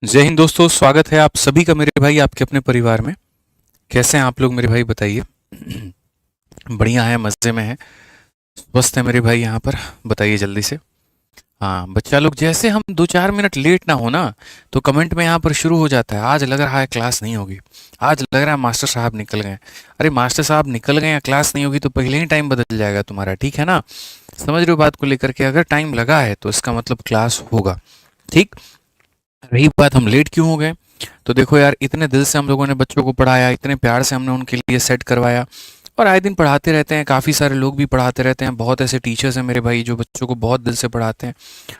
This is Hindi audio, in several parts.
जय हिंद दोस्तों, स्वागत है आप सभी का मेरे भाई आपके अपने परिवार में। कैसे हैं आप लोग मेरे भाई, बताइए। बढ़िया है, मज़े में है, स्वस्थ है मेरे भाई यहाँ पर। बताइए जल्दी से। हाँ बच्चा लोग, जैसे हम 2-4 मिनट लेट ना हो ना तो कमेंट में यहाँ पर शुरू हो जाता है, आज लग रहा है क्लास नहीं होगी, आज लग रहा है मास्टर साहब निकल गए। अरे मास्टर साहब निकल गए या क्लास नहीं होगी तो पहले ही टाइम बदल जाएगा तुम्हारा, ठीक है ना। समझ रहे हो बात को लेकर के, अगर टाइम लगा है तो इसका मतलब क्लास होगा। ठीक। रही बात हम लेट क्यों हो गए, तो देखो यार, इतने दिल से हम लोगों ने बच्चों को पढ़ाया, इतने प्यार से हमने उनके लिए सेट करवाया, और आए दिन पढ़ाते रहते हैं, काफ़ी सारे लोग भी पढ़ाते रहते हैं, बहुत ऐसे टीचर्स हैं मेरे भाई जो बच्चों को बहुत दिल से पढ़ाते हैं।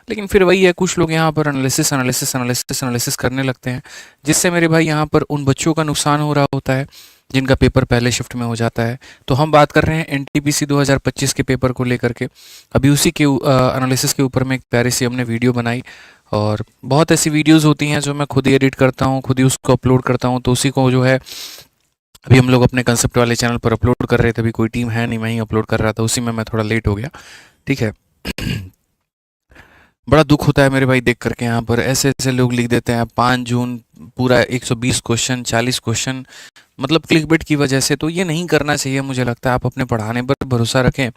लेकिन फिर वही है, कुछ लोग यहाँ पर एनालिसिस एनालिसिस एनालिसिस एनालिसिस करने लगते हैं, जिससे मेरे भाई यहाँ पर उन बच्चों का नुकसान हो रहा होता है जिनका पेपर पहले शिफ्ट में हो जाता है। तो हम बात कर रहे हैं एनटीपीसी 2025 के पेपर को लेकर के। अभी उसी के एनालिसिस के ऊपर में एक प्यारी सी हमने वीडियो बनाई, और बहुत ऐसी वीडियोस होती हैं जो मैं खुद ही एडिट करता हूँ, खुद ही उसको अपलोड करता हूँ, तो उसी को जो है अभी हम लोग अपने कंसेप्ट वाले चैनल पर अपलोड कर रहे थे। अभी कोई टीम है नहीं, मैं ही अपलोड कर रहा था, उसी में मैं थोड़ा लेट हो गया। ठीक है। बड़ा दुख होता है मेरे भाई देख करके, यहाँ पर ऐसे ऐसे लोग लिख देते हैं 5 जून पूरा 120 क्वेश्चन 40 क्वेश्चन, मतलब क्लिकबेट की वजह से। तो ये नहीं करना चाहिए, मुझे लगता है आप अपने पढ़ाने पर भरोसा रखें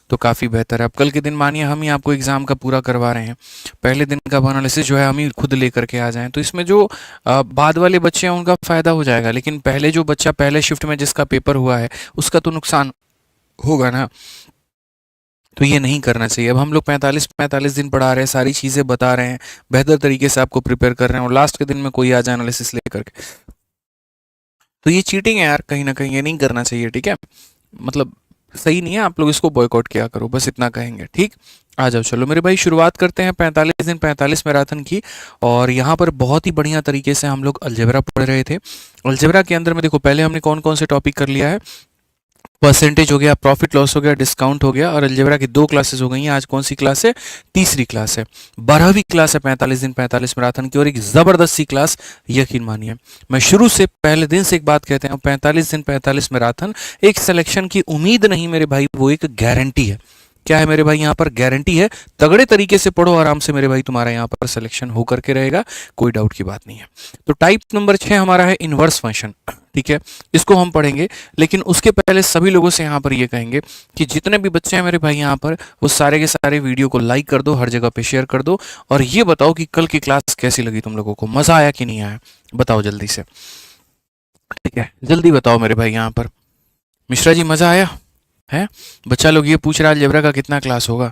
तो काफ़ी बेहतर है। अब कल के दिन मानिए हम ही आपको एग्ज़ाम का पूरा करवा रहे हैं, पहले दिन का एनालिसिस जो है हम ही खुद लेकर के आ जाएं, तो इसमें जो बाद वाले बच्चे हैं उनका फ़ायदा हो जाएगा, लेकिन पहले जो बच्चा पहले शिफ्ट में जिसका पेपर हुआ है उसका तो नुकसान होगा ना। तो ये नहीं करना चाहिए। अब हम लोग 45 दिन पढ़ा रहे हैं, सारी चीज़ें बता रहे हैं, बेहतर तरीके से आपको प्रिपेयर कर रहे हैं, और लास्ट के दिन में कोई आ जाए एनालिसिस लेकर के, तो ये चीटिंग है यार, कहीं ना कहीं ये नहीं करना चाहिए। ठीक है, मतलब सही नहीं है, आप लोग इसको बॉयकॉट किया करो, बस इतना कहेंगे। ठीक। आ जाओ चलो मेरे भाई, शुरुआत करते हैं 45 दिन 45 मैराथन की। और यहाँ पर बहुत ही बढ़िया तरीके से हम लोग अलजेब्रा पढ़ रहे थे। अलजेब्रा के अंदर में देखो, पहले हमने कौन कौन से टॉपिक कर लिया है। परसेंटेज हो गया, प्रॉफिट लॉस हो गया, डिस्काउंट हो गया, और अलजेब्रा की 2 क्लासेस हो गई हैं। आज कौन सी क्लास है? तीसरी क्लास है, 12वीं क्लास है 45 दिन 45 मैराथन की, और एक ज़बरदस्त सी क्लास, यकीन मानिए। मैं शुरू से पहले दिन से एक बात कहते हैं, 45 दिन 45 मैराथन एक सिलेक्शन की उम्मीद नहीं मेरे भाई, वो एक गारंटी है। क्या है मेरे भाई, यहाँ पर गारंटी है। तगड़े तरीके से पढ़ो आराम से मेरे भाई, तुम्हारा यहाँ पर सिलेक्शन होकर के रहेगा, कोई डाउट की बात नहीं है। तो टाइप नंबर 6 हमारा है इनवर्स फंक्शन। ठीक है, इसको हम पढ़ेंगे, लेकिन उसके पहले सभी लोगों से यहाँ पर ये कहेंगे कि जितने भी बच्चे हैं मेरे भाई यहाँ पर, वो सारे के सारे वीडियो को लाइक कर दो, हर जगह पे शेयर कर दो, और ये बताओ कि कल की क्लास कैसी लगी तुम लोगों को, मज़ा आया कि नहीं आया, बताओ जल्दी से। ठीक है, जल्दी बताओ मेरे भाई यहाँ पर। मिश्रा जी, मज़ा आया है? बच्चा लोग ये पूछ रहा है अलजेब्रा का कितना क्लास होगा,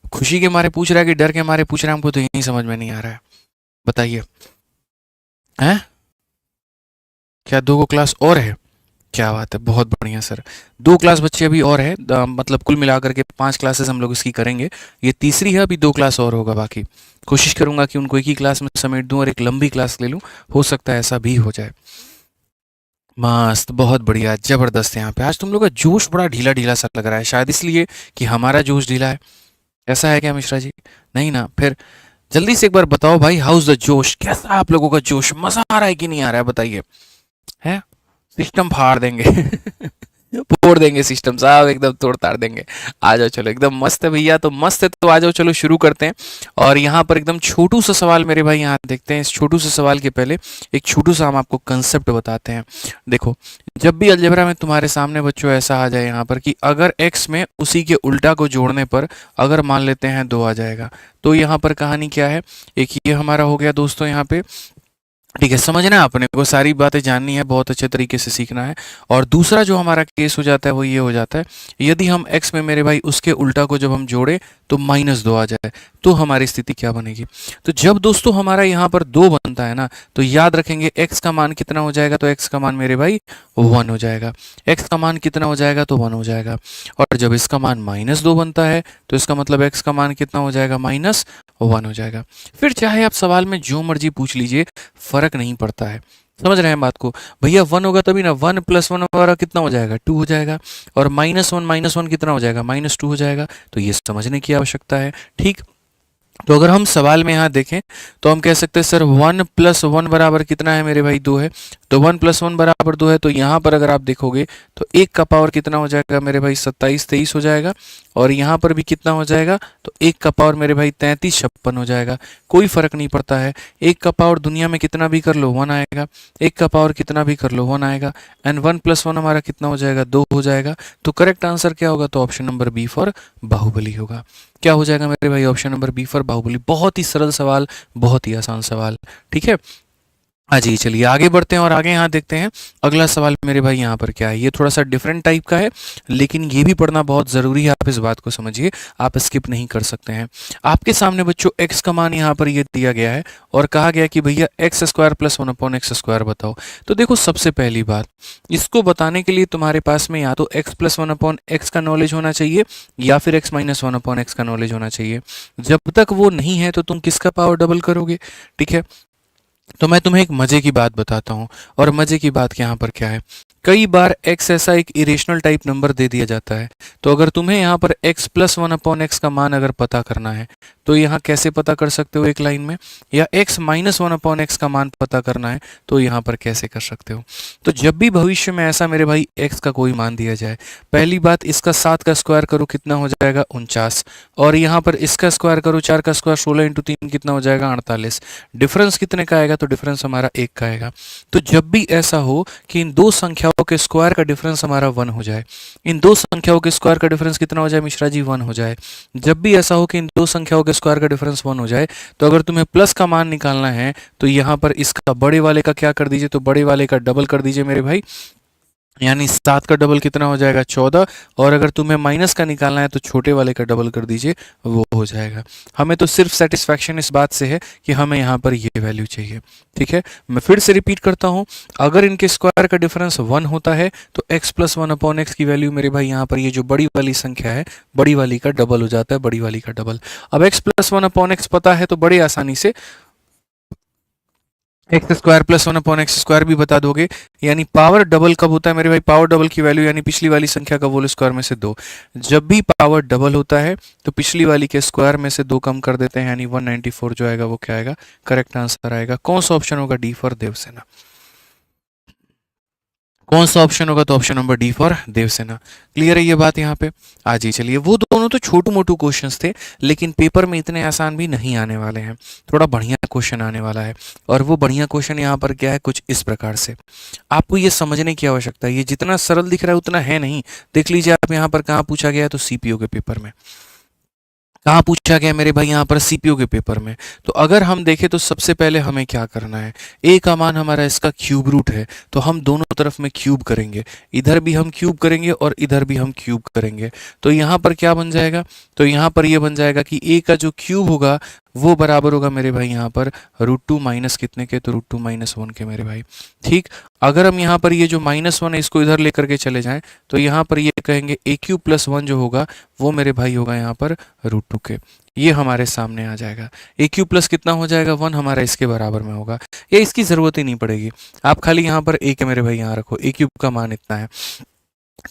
खुशी के मारे पूछ रहा है कि डर के मारे पूछ रहा है, हमको तो यही समझ में नहीं आ रहा है, बताइए। हैं? क्या 2 क्लास और है? क्या बात है, बहुत बढ़िया सर। 2 क्लास बच्चे अभी और है, मतलब कुल मिलाकर के 5 क्लासेस हम लोग इसकी करेंगे। ये तीसरी है, अभी 2 क्लास और होगा बाकी। कोशिश करूंगा कि उनको एक ही क्लास में समेट दूं और एक लंबी क्लास ले लूं, हो सकता है ऐसा भी हो जाए। मस्त, बहुत बढ़िया, जबरदस्त। यहाँ पे आज तुम लोग का जोश बड़ा ढीला ढीला सा लग रहा है, शायद इसलिए कि हमारा जोश ढीला है। ऐसा है क्या मिश्रा जी? नहीं ना? फिर जल्दी से एक बार बताओ भाई, हाउस द जोश, कैसा है आप लोगों का जोश, मजा आ रहा है कि नहीं आ रहा है, बताइए। है? सिस्टम फाड़ देंगे। फोड़ देंगे सिस्टम साहब, एकदम तोड़ ताड़ देंगे। आ जाओ चलो, एकदम मस्त है भैया, तो मस्त है तो आ जाओ चलो शुरू करते हैं। और यहाँ पर एकदम छोटू सा सवाल मेरे भाई, यहाँ देखते हैं। इस छोटू से सवाल के पहले एक छोटू सा हम आपको कंसेप्ट बताते हैं। देखो, जब भी अलजेब्रा में तुम्हारे सामने बच्चों ऐसा आ जाए यहाँ पर कि अगर x में उसी के उल्टा को जोड़ने पर अगर मान लेते हैं 2 आ जाएगा, तो यहाँ पर कहानी क्या है। एक ये हमारा हो गया दोस्तों यहाँ पे। ठीक है, समझना है, अपने को सारी बातें जाननी है, बहुत अच्छे तरीके से सीखना है। और दूसरा जो हमारा केस हो जाता है वो ये हो जाता है, यदि हम x में मेरे भाई उसके उल्टा को जब हम जोड़े तो -2 आ जाए, तो हमारी स्थिति क्या बनेगी। तो जब दोस्तों हमारा यहाँ पर 2 बनता है ना, तो याद रखेंगे x का मान कितना हो जाएगा, तो x का मान मेरे भाई 1 हो जाएगा। x का मान कितना हो जाएगा, तो 1 हो जाएगा। और जब इसका मान -2 बनता है तो इसका मतलब x का मान कितना हो जाएगा, -1 हो जाएगा। फिर चाहे आप सवाल में जो मर्जी पूछ लीजिए, फर्क नहीं पड़ता है। समझ रहे हैं बात को? भैया 1 होगा तभी ना, 1 + 1 हमारा कितना हो जाएगा, 2 हो जाएगा। और -1 कितना हो जाएगा, -2 हो जाएगा। तो ये समझने की आवश्यकता है। ठीक। तो अगर हम सवाल में यहाँ देखें तो हम कह सकते हैं सर 1+1 बराबर कितना है मेरे भाई, 2 है। तो 1+1 बराबर 2 है, तो यहाँ पर अगर आप देखोगे तो 1 का पावर कितना हो जाएगा मेरे भाई, 27-23 हो जाएगा। और यहाँ पर भी कितना हो जाएगा, तो 1 का पावर मेरे भाई 33-56 हो जाएगा। कोई फर्क नहीं पड़ता है, 1 का पावर दुनिया में कितना भी कर लो 1 आएगा, 1 का पावर कितना भी कर लो 1 आएगा। एंड 1+1 हमारा कितना हो जाएगा, 2 हो जाएगा। तो करेक्ट आंसर क्या होगा, तो option number B for Baahubali होगा। क्या हो जाएगा मेरे भाई, option number B for Baahubali. बहुत ही सरल सवाल, बहुत ही आसान सवाल, ठीक है। हाँ जी, चलिए आगे बढ़ते हैं और आगे यहाँ देखते हैं अगला सवाल मेरे भाई यहाँ पर क्या है। ये थोड़ा सा डिफरेंट टाइप का है, लेकिन ये भी पढ़ना बहुत ज़रूरी है, आप इस बात को समझिए, आप स्किप नहीं कर सकते हैं। आपके सामने बच्चों x का मान यहाँ पर ये दिया गया है और कहा गया कि भैया x² + 1/x² बताओ। तो देखो, सबसे पहली बात, इसको बताने के लिए तुम्हारे पास में या तो x + 1/x का नॉलेज होना चाहिए या फिर x - 1/x का नॉलेज होना चाहिए। जब तक वो नहीं है तो तुम किसका पावर डबल करोगे, ठीक है। तो मैं तुम्हें एक मजे की बात बताता हूँ, और मजे की बात यहाँ पर क्या है, कई बार x ऐसा एक इरेशनल टाइप नंबर दे दिया जाता है। तो अगर तुम्हें यहाँ पर x + 1/x का मान अगर पता करना है तो यहाँ कैसे पता कर सकते हो एक लाइन में, या x - 1/x का मान पता करना है तो यहाँ पर कैसे कर सकते हो। तो जब भी भविष्य में ऐसा मेरे भाई x का कोई मान दिया जाए, पहली बात, इसका 7 का स्क्वायर करो कितना हो जाएगा, 49। और यहाँ पर इसका स्क्वायर करो 4 का स्क्वायर 16 × 3 कितना हो जाएगा, 48। डिफरेंस कितने का आएगा, तो डिफरेंस हमारा 1 का आएगा। तो जब भी ऐसा हो कि इन दो संख्याओं के स्क्वायर का डिफरेंस हमारा 1 हो जाए, इन दो संख्याओं के स्क्वायर का डिफरेंस कितना हो जाए मिश्रा जी, 1 हो जाए। जब भी ऐसा हो कि इन दो संख्याओं के स्क्वायर का डिफरेंस 1 हो जाए, तो अगर तुम्हें प्लस का मान निकालना है तो यहाँ पर इसका बड़े वाले का क्या कर दीजिए, तो बड़े वाले का डबल कर दीजिए मेरे भाई, यानी 7 का डबल कितना हो जाएगा, 14। और अगर तुम्हें माइनस का निकालना है तो छोटे वाले का डबल कर दीजिए, वो हो जाएगा। हमें तो सिर्फ सेटिस्फैक्शन इस बात से है कि हमें यहाँ पर ये वैल्यू चाहिए, ठीक है। मैं फिर से रिपीट करता हूँ, अगर इनके स्क्वायर का डिफरेंस 1 होता है तो x + 1/x की वैल्यू मेरे भाई यहाँ पर ये जो बड़ी वाली संख्या है, बड़ी वाली का डबल हो जाता है, बड़ी वाली का डबल। अब x + 1/x पता है तो बड़े आसानी से x² + 1/x² भी बता दोगे। यानी पावर डबल कब होता है मेरे भाई, पावर डबल की वैल्यू यानी पिछली वाली संख्या का होल स्क्वायर में से 2। जब भी पावर डबल होता है तो पिछली वाली के स्क्वायर में से 2 कम कर देते हैं, यानी 194 जो आएगा वो क्या आएगा, करेक्ट आंसर आएगा। कौन सा ऑप्शन होगा, डी फॉर देवसेना। कौन सा ऑप्शन होगा, तो option number D for Devasena. Clear है ये बात यहाँ पे। आज ही चलिए, वो दोनों तो छोटू मोटू क्वेश्चंस थे, लेकिन पेपर में इतने आसान भी नहीं आने वाले हैं, थोड़ा बढ़िया क्वेश्चन आने वाला है। और वो बढ़िया क्वेश्चन यहाँ पर क्या है, कुछ इस प्रकार से। आपको ये समझने की आवश्यकता है, ये जितना सरल दिख रहा है उतना है नहीं। देख लीजिए आप यहाँ पर कहाँ पूछा गया है, तो सीपीओ के पेपर में कहाँ पूछा गया मेरे भाई, यहाँ पर सीपीओ के पेपर में। तो अगर हम देखें तो सबसे पहले हमें क्या करना है, ए का मान हमारा इसका क्यूब रूट है, तो हम दोनों तरफ में क्यूब करेंगे, इधर भी हम क्यूब करेंगे और इधर भी हम क्यूब करेंगे। तो यहाँ पर क्या बन जाएगा, तो यहाँ पर ये बन जाएगा कि ए का जो क्यूब होगा वो बराबर होगा मेरे भाई यहाँ पर √2 माइनस कितने के, तो √2 - 1 के मेरे भाई, ठीक। अगर हम यहाँ पर ये जो -1 है इसको इधर लेकर के चले जाएं तो यहाँ पर ये कहेंगे a³ + 1 जो होगा वो मेरे भाई होगा यहाँ पर √2 के। ये हमारे सामने आ जाएगा, a³ प्लस कितना हो जाएगा, 1 हमारा इसके बराबर में होगा। ये इसकी ज़रूरत ही नहीं पड़ेगी, आप खाली यहाँ पर a के मेरे भाई यहाँ रखो, a³ का मान इतना है,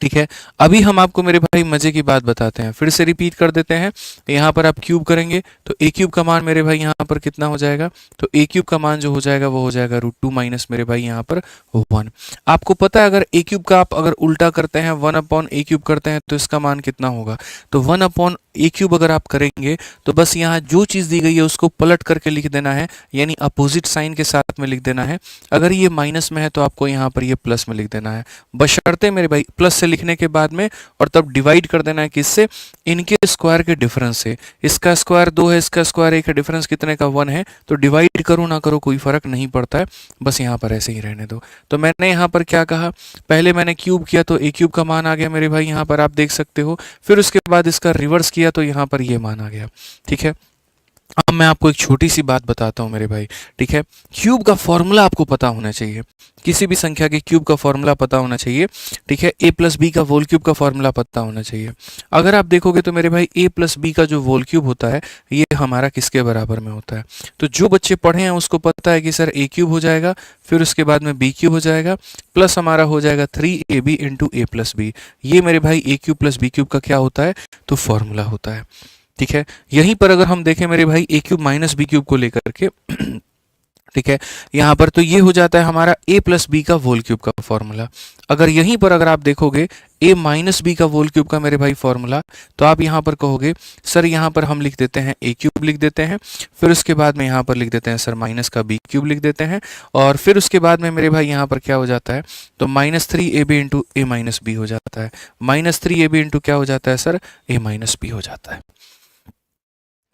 ठीक है। अभी हम आपको मेरे भाई मजे की बात बताते हैं, फिर से रिपीट कर देते हैं। यहाँ पर आप क्यूब करेंगे तो a³ का मान मेरे भाई यहाँ पर कितना हो जाएगा, तो a³ का मान जो हो जाएगा वो हो जाएगा √2 माइनस मेरे भाई यहाँ पर 1। आपको पता है अगर a³ का आप अगर उल्टा करते हैं 1/a³ करते हैं तो इसका मान कितना होगा, तो 1/a³ अगर आप करेंगे तो बस यहाँ जो चीज़ दी गई है उसको पलट करके लिख देना है, यानी अपोजिट साइन के साथ में लिख देना है। अगर ये माइनस में है तो आपको यहाँ पर ये प्लस में लिख देना है, बशर्ते मेरे भाई प्लस से लिखने के बाद में, और तब डिवाइड कर देना है किससे, इनके स्क्वायर के डिफरेंस से। इसका स्क्वायर 2 है, इसका स्क्वायर 1 है, डिफरेंस कितने का, 1 है। तो डिवाइड करो ना करो कोई फर्क नहीं पड़ता है, बस यहाँ पर ऐसे ही रहने दो। तो मैंने यहाँ पर क्या कहा, पहले मैंने क्यूब किया तो a³ का मान आ गया मेरे भाई, यहाँ पर आप देख सकते हो। फिर उसके बाद इसका रिवर्स किया तो यहाँ पर ये मान आ गया, ठीक है। अब मैं आपको एक छोटी सी बात बताता हूँ मेरे भाई, ठीक है। क्यूब का फॉर्मूला आपको पता होना चाहिए, किसी भी संख्या के क्यूब का फॉर्मूला पता होना चाहिए, ठीक है। a + b का होल क्यूब का फॉर्मूला पता होना चाहिए। अगर आप देखोगे तो मेरे भाई a + b का जो होल क्यूब होता है ये हमारा किसके बराबर में होता है, तो जो बच्चे पढ़े हैं उसको पता है कि सर a³ हो जाएगा, फिर उसके बाद में b³ हो जाएगा, प्लस हमारा हो जाएगा 3ab × a + b। ये मेरे भाई a³ + b³ का क्या होता है, तो फॉर्मूला होता है। ठीक है, यहीं पर अगर हम देखें मेरे भाई ए क्यूब माइनस बी क्यूब को लेकर के ठीक है, यहाँ पर तो ये हो जाता है हमारा a प्लस बी का होल क्यूब का फॉर्मूला। अगर यहीं पर अगर आप देखोगे a माइनस बी का होल क्यूब का मेरे भाई फॉर्मूला, तो आप यहाँ पर कहोगे सर यहाँ पर हम लिख देते हैं a क्यूब लिख देते हैं, फिर उसके बाद में यहाँ पर लिख देते हैं सर माइनस का b क्यूब लिख देते हैं, और फिर उसके बाद में मेरे भाई यहाँ पर क्या हो जाता है, तो minus three A B into A minus B हो जाता है। Minus three A B into क्या हो जाता है सर, ए माइनस बी हो जाता है।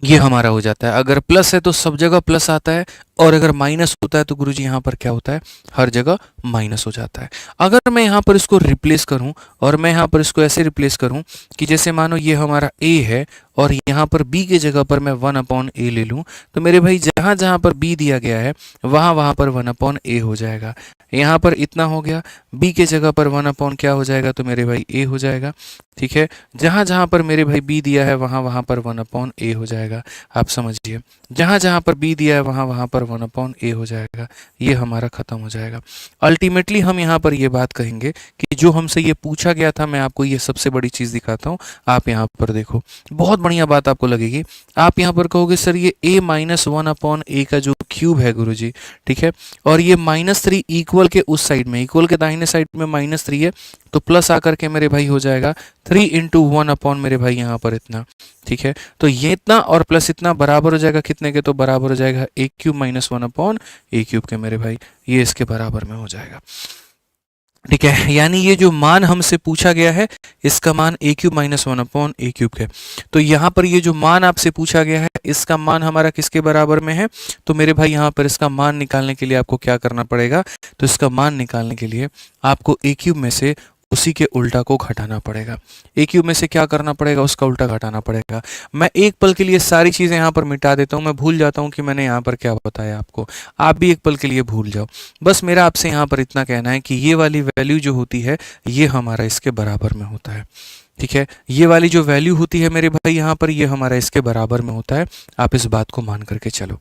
ये हमारा हो जाता है। अगर प्लस है तो सब जगह प्लस आता है, और अगर माइनस होता है तो गुरुजी यहाँ पर क्या होता है, हर जगह माइनस हो जाता है। अगर मैं यहाँ पर इसको रिप्लेस करूँ, और मैं यहाँ पर इसको ऐसे रिप्लेस करूँ कि जैसे मानो ये हमारा a है और यहाँ पर b के जगह पर मैं 1/a ले लूँ, तो मेरे भाई जहाँ जहाँ पर b दिया गया है वहाँ वहाँ पर 1/a हो जाएगा। यहाँ पर इतना हो गया, b के जगह पर 1/ क्या हो जाएगा, तो मेरे भाई a हो जाएगा। ठीक है, जहाँ जहाँ पर मेरे भाई b दिया है वहाँ वहाँ पर 1/a हो जाएगा। आप समझिए, जहाँ जहाँ पर b दिया है वहाँ वहाँ पर 1/a हो जाएगा। ये हमारा खत्म हो जाएगा। अल्टीमेटली हम यहाँ पर ये बात कहेंगे कि जो हमसे ये पूछा गया था, मैं आपको ये सबसे बड़ी चीज़ दिखाता हूँ। आप यहाँ पर देखो, बहुत बढ़िया बात आपको लगेगी। आप यहाँ पर कहोगे सर ये a माइनस 1/a का जो क्यूब है गुरुजी, ठीक है, और ये -3 इक्वल के उस साइड में, इक्वल के दाहिने साइड में -3 है, तो प्लस आकर के मेरे भाई हो जाएगा 3 इंटू 1/ मेरे भाई यहाँ पर इतना। ठीक है, तो ये इतना और प्लस इतना बराबर हो जाएगा कितने के, तो बराबर हो जाएगा a cube minus 1/a cube के मेरे भाई, ये इसके बराबर में हो जाएगा। ठीक है, यानी ये जो मान हमसे पूछा गया है इसका मान a cube minus 1/a cube है। तो यहाँ पर ये जो मान आपसे पूछा गया है इसका मान हमारा किसके बराबर में है, तो मेरे भाई यहाँ पर इसका मान निकालने के लिए आपको क्या करना पड़ेगा, तो इसका मान निकालने के लिए आपको a क्यूब में से उसी के उल्टा को घटाना पड़ेगा। a क्यूब में से क्या करना पड़ेगा, उसका उल्टा घटाना पड़ेगा। मैं एक पल के लिए सारी चीज़ें यहाँ पर मिटा देता हूँ, मैं भूल जाता हूँ कि मैंने यहाँ पर क्या बताया आपको, आप भी एक पल के लिए भूल जाओ। बस मेरा आपसे यहाँ पर इतना कहना है कि ये वाली वैल्यू जो होती है ये हमारा इसके बराबर में होता है। ठीक है, ये वाली जो वैल्यू होती है मेरे भाई यहाँ पर, ये हमारा इसके बराबर में होता है। आप इस बात को मान करके चलो।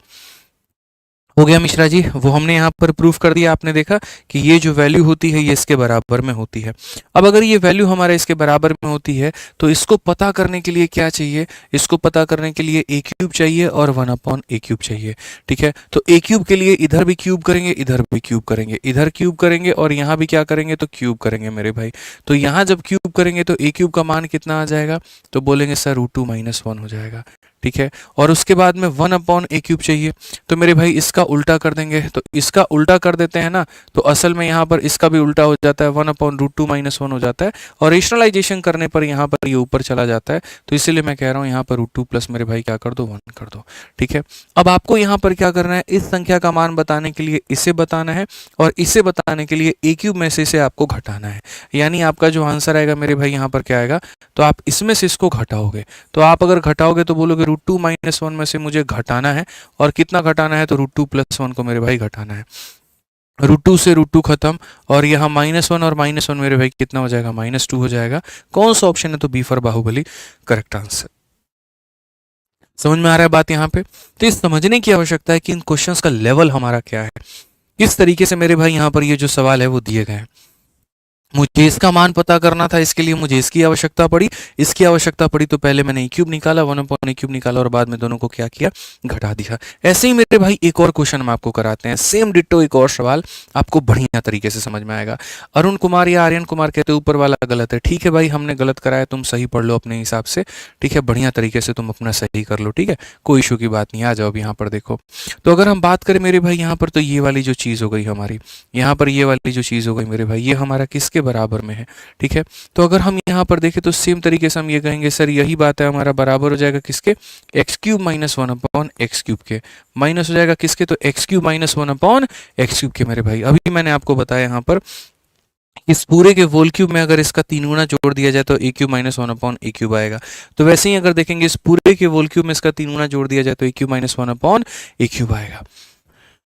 हो गया मिश्रा जी, वो हमने यहाँ पर प्रूफ कर दिया। आपने देखा कि ये जो वैल्यू होती है ये इसके बराबर में होती है। अब अगर ये वैल्यू हमारे इसके बराबर में होती है तो इसको पता करने के लिए क्या चाहिए, इसको पता करने के लिए a क्यूब चाहिए और 1/a क्यूब चाहिए। ठीक है, तो a क्यूब के लिए इधर भी क्यूब करेंगे, इधर भी क्यूब करेंगे, इधर क्यूब करेंगे और यहाँ भी क्या करेंगे, तो क्यूब करेंगे मेरे भाई। तो यहाँ जब क्यूब करेंगे तो a क्यूब का मान कितना आ जाएगा, तो बोलेंगे सर √2 - 1 हो जाएगा। ठीक है, और उसके बाद में 1/a क्यूब चाहिए, तो मेरे भाई इसका उल्टा कर देंगे। तो इसका उल्टा कर देते हैं ना, तो असल में यहाँ पर इसका भी उल्टा हो जाता है, 1/√2 - 1 हो जाता है, और रेशनलाइजेशन करने पर यहाँ पर ये ऊपर चला जाता है। तो इसीलिए मैं कह रहा हूँ यहाँ पर √2 प्लस मेरे भाई क्या कर दो, 1 कर दो। ठीक है, अब आपको यहाँ पर क्या करना है, इस संख्या का मान बताने के लिए इसे बताना है, और इसे बताने के लिए a क्यूब में से इसे आपको घटाना है। यानी आपका जो आंसर आएगा मेरे भाई यहाँ पर क्या आएगा, तो आप इसमें से इसको घटाओगे। तो आप अगर घटाओगे तो बोलोगे √2 - 1 में से मुझे घटाना है, और कितना घटाना है, तो √2 + 1 को मेरे भाई घटाना है। √2 से √2 खत्म, और यहाँ -1 और -1 मेरे भाई कितना हो जाएगा, -2 हो जाएगा। कौन सा ऑप्शन है, तो B for Baahubali correct answer. समझ में आ रहा है बात यहाँ पे। तो ये समझने की आवश्यकता है कि इन क्वेश्चंस का लेवल हमारा क्या है, किस तरीके से मेरे भाई यहाँ पर ये जो सवाल है वो दिए गए हैं। मुझे इसका मान पता करना था, इसके लिए मुझे इसकी आवश्यकता पड़ी, इसकी आवश्यकता पड़ी, तो पहले मैंने a क्यूब निकाला, 1/a क्यूब निकाला, और बाद में दोनों को क्या किया, घटा दिया। ऐसे ही मेरे भाई एक और क्वेश्चन हम आपको कराते हैं, सेम डिट्टो एक और सवाल, आपको बढ़िया तरीके से समझ में आएगा। अरुण कुमार या आर्यन कुमार कहते ऊपर वाला गलत है। ठीक है भाई, हमने गलत कराया, तुम सही पढ़ लो अपने हिसाब से। ठीक है, बढ़िया तरीके से तुम अपना सही कर लो। ठीक है, कोई इशू की बात नहीं। आ जाओ अब यहाँ पर देखो, तो अगर हम बात करें मेरे भाई यहाँ पर, तो ये वाली जो चीज़ हो गई हमारी, यहाँ पर ये वाली जो चीज़ हो गई मेरे भाई, ये हमारा किसके बराबर में है। ठीक है, तो अगर हम यहाँ पर देखें तो सेम तरीके से हम ये कहेंगे सर यही बात है, हमारा बराबर हो जाएगा किसके, x³ - 1/x³ के, माइनस हो जाएगा किसके, तो x³ - 1/x³ के मेरे भाई। अभी मैंने आपको बताया यहाँ पर इस पूरे के होल क्यूब में अगर इसका 3 गुना जोड़ दिया जाए तो a³ - 1/a³ आएगा। तो वैसे ही अगर देखेंगे इस पूरे के होल क्यूब में इसका 3 गुना जोड़ दिया जाए तो a³ - 1/a³ आएगा।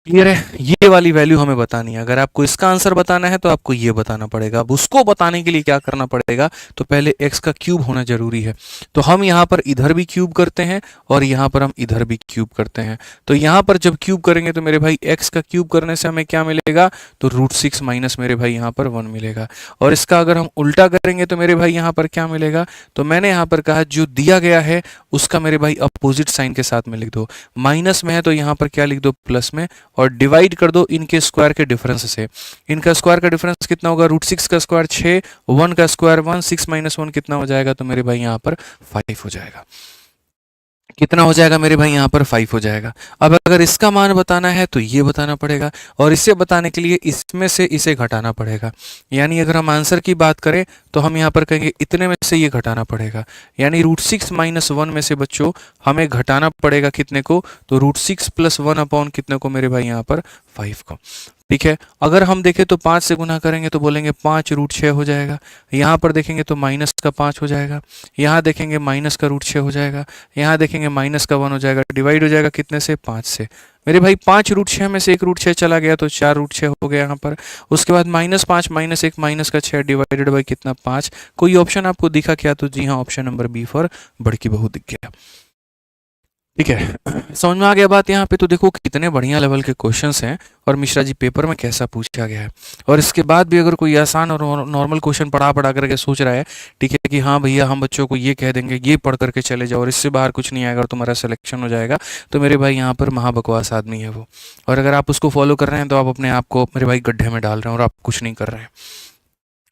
क्लियर है? ये वाली वैल्यू हमें बतानी है। अगर आपको इसका आंसर बताना है तो आपको ये बताना पड़ेगा। अब उसको बताने के लिए क्या करना पड़ेगा, तो पहले x का क्यूब होना जरूरी है। तो हम यहाँ पर इधर भी क्यूब करते हैं और यहाँ पर हम इधर भी क्यूब करते हैं। तो यहाँ पर जब क्यूब करेंगे तो मेरे भाई x का क्यूब करने से हमें क्या मिलेगा, तो √6 माइनस मेरे भाई यहाँ पर 1 मिलेगा। और इसका अगर हम उल्टा करेंगे तो मेरे भाई यहाँ पर क्या मिलेगा, तो मैंने यहाँ पर कहा जो दिया गया है उसका मेरे भाई अपोजिट साइन के साथ में लिख दो। माइनस में है तो यहाँ पर क्या लिख दो, प्लस में, और डिवाइड कर दो इनके स्क्वायर के डिफरेंस से। इनका स्क्वायर का डिफरेंस कितना होगा, √6 का स्क्वायर 6, 1 का स्क्वायर 1, 6 माइनस 1 कितना हो जाएगा, तो मेरे भाई यहाँ पर 5 हो जाएगा। कितना हो जाएगा मेरे भाई, यहाँ पर 5 हो जाएगा। अब अगर इसका मान बताना है तो ये बताना पड़ेगा, और इसे बताने के लिए इसमें से इसे घटाना पड़ेगा। यानी अगर हम आंसर की बात करें तो हम यहाँ पर कहेंगे इतने में से ये घटाना पड़ेगा। यानी √6 माइनस 1 में से बच्चों हमें घटाना पड़ेगा कितने को, तो √6 प्लस 1 अपॉन कितने को मेरे भाई यहाँ पर 5 को। ठीक है, अगर हम देखें तो 5 से गुना करेंगे तो बोलेंगे 5√6 हो जाएगा। यहाँ पर देखेंगे तो माइनस का 5 हो जाएगा। यहाँ देखेंगे माइनस का √6 हो जाएगा। यहाँ देखेंगे माइनस का 1 हो जाएगा। डिवाइड हो जाएगा कितने से, 5 से। मेरे भाई 5√6 में से 1√6 चला गया तो 4√6 हो गया यहाँ पर। उसके बाद -5 -1 माइनस का 6 डिवाइडेड बाई कितना, 5। कोई ऑप्शन आपको दिखा क्या, तो जी हाँ, ऑप्शन नंबर बी फॉर बड़की बहू दिख गया। ठीक है, समझ में आ गया बात यहाँ पे। तो देखो कितने बढ़िया लेवल के क्वेश्चंस हैं और मिश्रा जी पेपर में कैसा पूछा गया है। और इसके बाद भी अगर कोई आसान और नॉर्मल क्वेश्चन पढ़ा करके सोच रहा है, ठीक है, कि हाँ भैया हम बच्चों को ये कह देंगे ये पढ़ करके चले जाओ और इससे बाहर कुछ नहीं आएगा और तुम्हारा सिलेक्शन हो जाएगा, तो मेरे भाई यहाँ पर महाबकवास आदमी है वो। और अगर आप उसको फॉलो कर रहे हैं तो आप अपने आप को मेरे भाई गड्ढे में डाल रहे हैं और आप कुछ नहीं कर रहे हैं।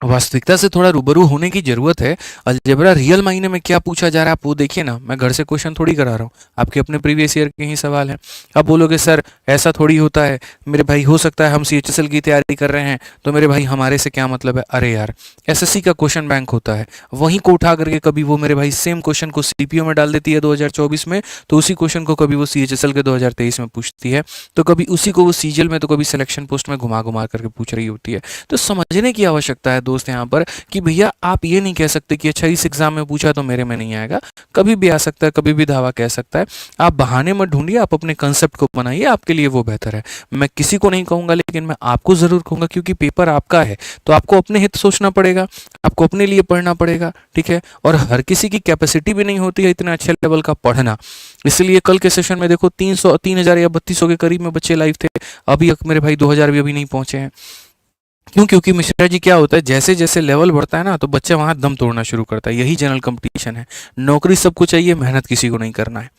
वास्तविकता से थोड़ा रूबरू होने की जरूरत है। अलजेब्रा रियल मायने में क्या पूछा जा रहा है आप वो देखिए ना। मैं घर से क्वेश्चन थोड़ी करा रहा हूँ, आपके अपने प्रीवियस ईयर के ही सवाल हैं। अब बोलोगे सर ऐसा थोड़ी होता है, मेरे भाई हो सकता है हम CHSL की तैयारी कर रहे हैं तो मेरे भाई हमारे से क्या मतलब है। अरे यार, SSC का क्वेश्चन बैंक होता है, वहीं को उठा करके कभी वो मेरे भाई सेम क्वेश्चन को CPO में डाल देती है 2024 में, तो उसी क्वेश्चन को कभी वो CHSL के 2023 में पूछती है, तो कभी उसी को वो CGL में, तो कभी सिलेक्शन पोस्ट में घुमा घुमा करके पूछ रही होती है। तो समझने की आवश्यकता है दोस्त यहाँ पर कि भैया आप ये नहीं कह सकते कि अच्छा इस एग्जाम में पूछा तो मेरे में नहीं आएगा। कभी भी आ सकता है, कभी भी दावा कह सकता है। आप बहाने मत ढूंढिए, आप अपने कंसेप्ट को बनाइए, आपके लिए वो बेहतर है। मैं किसी को नहीं कहूंगा, लेकिन मैं आपको जरूर कहूंगा क्योंकि पेपर आपका है, तो आपको अपने हित सोचना पड़ेगा, आपको अपने लिए पढ़ना पड़ेगा। ठीक है, और हर किसी की कैपेसिटी भी नहीं होती है इतने अच्छे लेवल का पढ़ना। इसलिए कल के सेशन में देखो 300 3000 या 3200 के करीब में बच्चे लाइव थे। अभी मेरे भाई 2000 भी अभी नहीं पहुंचे हैं। क्यों? क्योंकि मिश्रा जी क्या होता है, जैसे जैसे लेवल बढ़ता है ना तो बच्चा वहां दम तोड़ना शुरू करता है। यही जनरल कंपटीशन है। नौकरी सबको चाहिए, मेहनत किसी को नहीं करना है।